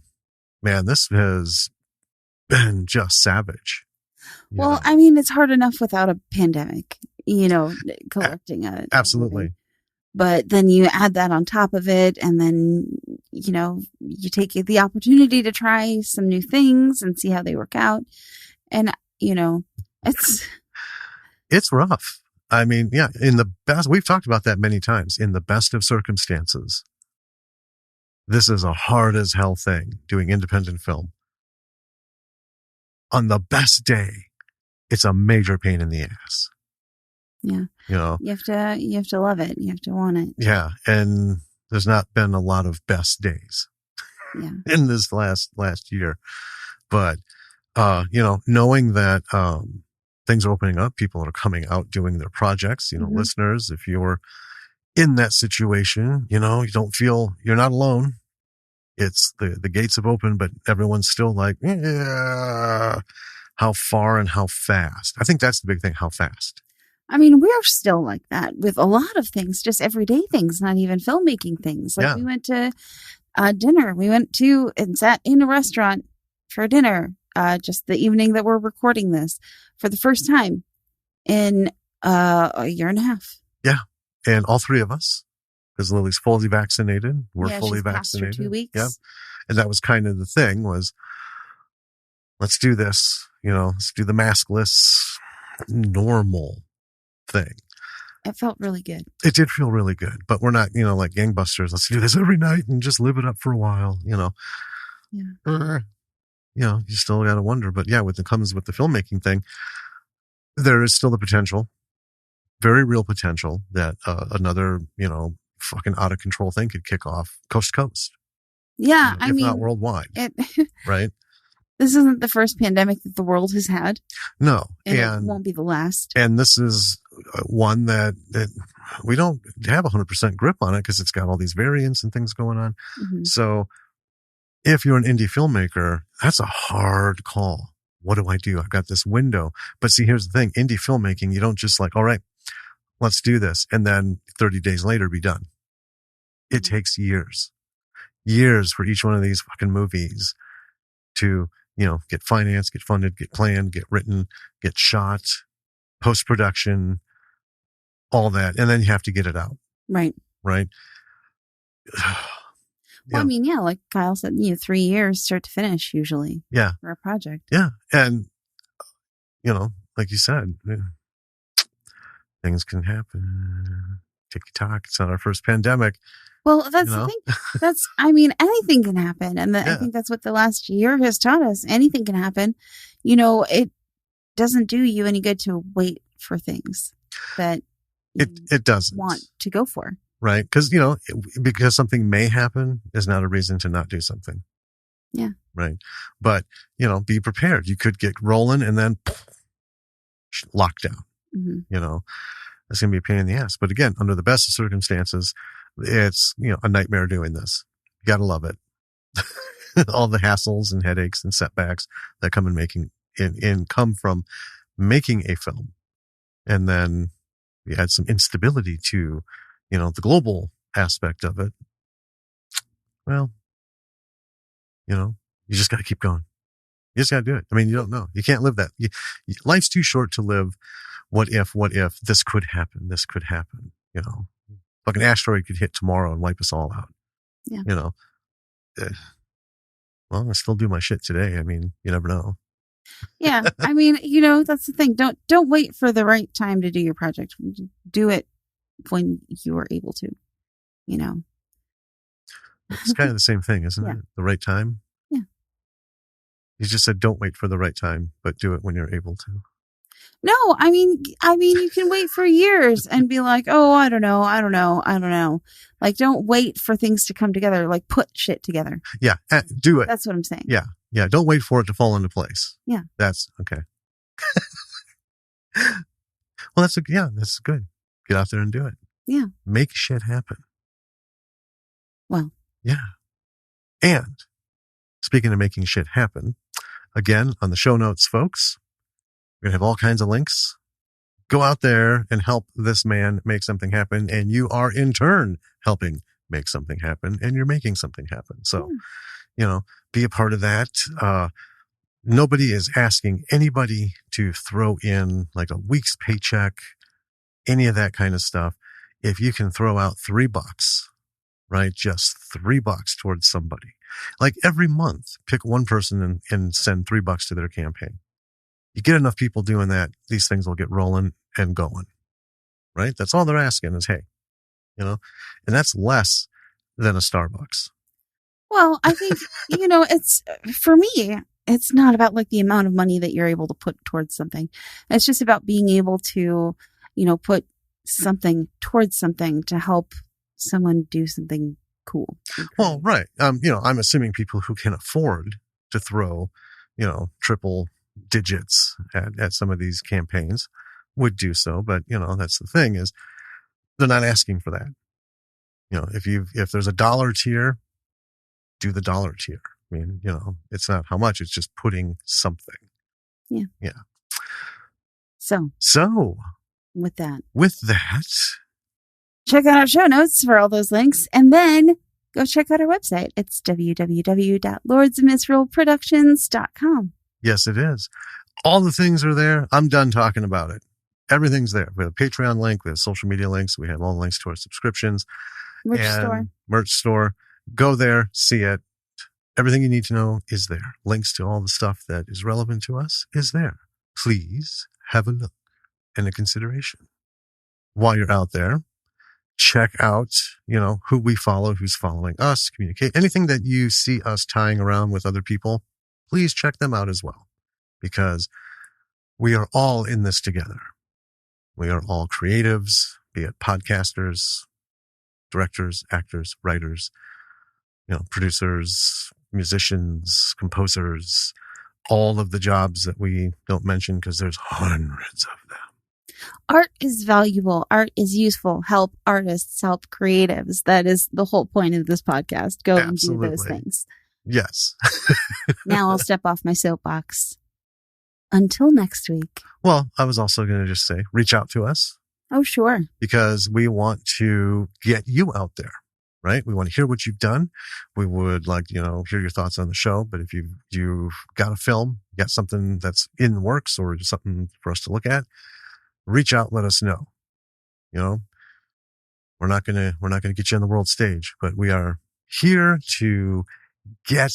man, this has been just savage. Well, I mean, it's hard enough without a pandemic. Collecting it. Absolutely. But then you add that on top of it, and then, you take the opportunity to try some new things and see how they work out. And, it's rough. I mean, yeah, we've talked about that many times. In the best of circumstances, this is a hard as hell thing, doing independent film. On the best day, it's a major pain in the ass. Yeah. You have to love it. You have to want it. Yeah. And there's not been a lot of best days in this last year. But, knowing that, things are opening up, people are coming out doing their projects, mm-hmm. listeners, if you're in that situation, you don't feel you're not alone. It's the gates have opened, but everyone's still like, how far and how fast? I think that's the big thing. How fast? I mean, we're still like that with a lot of things, just everyday things, not even filmmaking things. We went to dinner. We went to and sat in a restaurant for dinner just the evening that we're recording this for the first time in a year and a half. Yeah. And all three of us, because Lily's fully vaccinated. We're fully she's vaccinated. Passed her 2 weeks. Yeah. And that was kind of the thing was, let's do this, let's do the maskless normal thing. It felt really good. It did feel really good, but we're not, like gangbusters. Let's do this every night and just live it up for a while, Yeah. You still got to wonder, but yeah, when it comes with the filmmaking thing, there is still the potential, very real potential that another, fucking out of control thing could kick off coast to coast. Yeah. If not worldwide. Right. This isn't the first pandemic that the world has had. No. And it won't be the last. And this is one that we don't have 100% grip on it because it's got all these variants and things going on. Mm-hmm. So if you're an indie filmmaker, that's a hard call. What do I do? I've got this window. But see, here's the thing. Indie filmmaking, you don't just all right, let's do this. And then 30 days later be done. It takes years for each one of these fucking movies to, get financed, get funded, get planned, get written, get shot, post-production, all that. And then you have to get it out. Right. Right. Well, I mean, yeah, like Kyle said, 3 years start to finish usually. Yeah. For a project. Yeah. And, like you said, things can happen. Tick-tock. It's not our first pandemic. Well, that's the thing. Anything can happen. And I think that's what the last year has taught us. Anything can happen. It doesn't do you any good to wait for things that it doesn't want to go for. Right. Because, because something may happen is not a reason to not do something. Yeah. Right. But, be prepared. You could get rolling and then lockdown. Mm-hmm. It's going to be a pain in the ass. But again, under the best of circumstances, it's, a nightmare doing this. You got to love it. All the hassles and headaches and setbacks that come come from making a film. And then we add some instability to, the global aspect of it. Well, you just got to keep going. You just got to do it. I mean, you don't know. You can't live that. Life's too short to live. What if this could happen? This could happen. Like an asteroid could hit tomorrow and wipe us all out. Yeah. Well, I still do my shit today. I mean, you never know. Yeah. I mean, that's the thing. Don't wait for the right time to do your project. Do it when you are able to, It's kind of the same thing, isn't it? The right time. Yeah. You just said, don't wait for the right time, but do it when you're able to. No, I mean, you can wait for years and be like, oh, I don't know. Like, don't wait for things to come together. Like, put shit together. Yeah. Do it. That's what I'm saying. Yeah. Yeah. Don't wait for it to fall into place. Yeah. That's okay. Well, that's good. Get out there and do it. Yeah. Make shit happen. Well. Yeah. And speaking of making shit happen, again, on the show notes, folks, we're going to have all kinds of links. Go out there and help this man make something happen. And you are in turn helping make something happen, and you're making something happen. So, be a part of that. Nobody is asking anybody to throw in like a week's paycheck, any of that kind of stuff. If you can throw out $3, right? Just $3 towards somebody. Like every month, pick one person and send $3 to their campaign. You get enough people doing that, these things will get rolling and going, right? That's all they're asking is, hey, and that's less than a Starbucks. Well, I think, it's, for me, it's not about like the amount of money that you're able to put towards something. It's just about being able to, put something towards something to help someone do something cool. Well, right. I'm assuming people who can afford to throw, triple digits at some of these campaigns would do so. But, that's the thing is they're not asking for that. If there's a dollar tier, do the dollar tier. I mean, it's not how much, it's just putting something. Yeah. Yeah. So with that, check out our show notes for all those links, and then go check out our website. It's www.lordsofmisrulproductions.com. Yes, it is. All the things are there. I'm done talking about it. Everything's there. We have a Patreon link. We have social media links. We have all the links to our subscriptions. Merch store. Go there, see it. Everything you need to know is there. Links to all the stuff that is relevant to us is there. Please have a look and a consideration. While you're out there, check out, who we follow, who's following us, communicate. Anything that you see us tying around with other people, please check them out as well, because we are all in this together. We are all creatives, be it podcasters, directors, actors, writers, producers, musicians, composers, all of the jobs that we don't mention because there's hundreds of them. Art is valuable. Art is useful. Help artists, help creatives. That is the whole point of this podcast. Go Absolutely. and do those things. Yes. Now I'll step off my soapbox. Until next week. Well, I was also going to just say, reach out to us. Oh, sure. Because we want to get you out there. right? We want to hear what you've done. We would like, hear your thoughts on the show. But if you've got a film, got something that's in the works or something for us to look at, reach out, let us know. We're not going to get you on the world stage, but we are here to get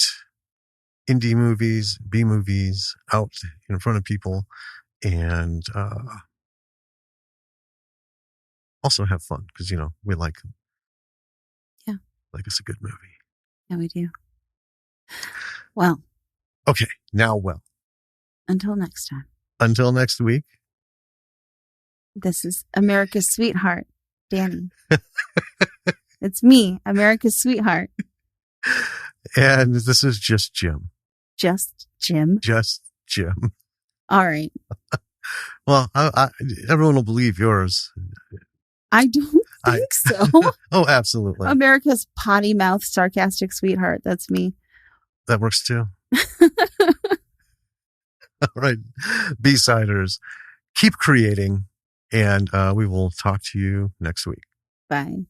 indie movies, B movies out in front of people and, also have fun because, we like them. Yeah. Like it's a good movie. Yeah, we do. Well. Okay. Now, well. Until next time. Until next week. This is America's sweetheart, Danny. It's me, America's sweetheart. And this is just Jim. Just Jim? Just Jim. All right. Well, everyone will believe yours. I don't think so. Oh, absolutely. America's potty mouth sarcastic sweetheart. That's me. That works too. All right. B-siders, keep creating, and we will talk to you next week. Bye.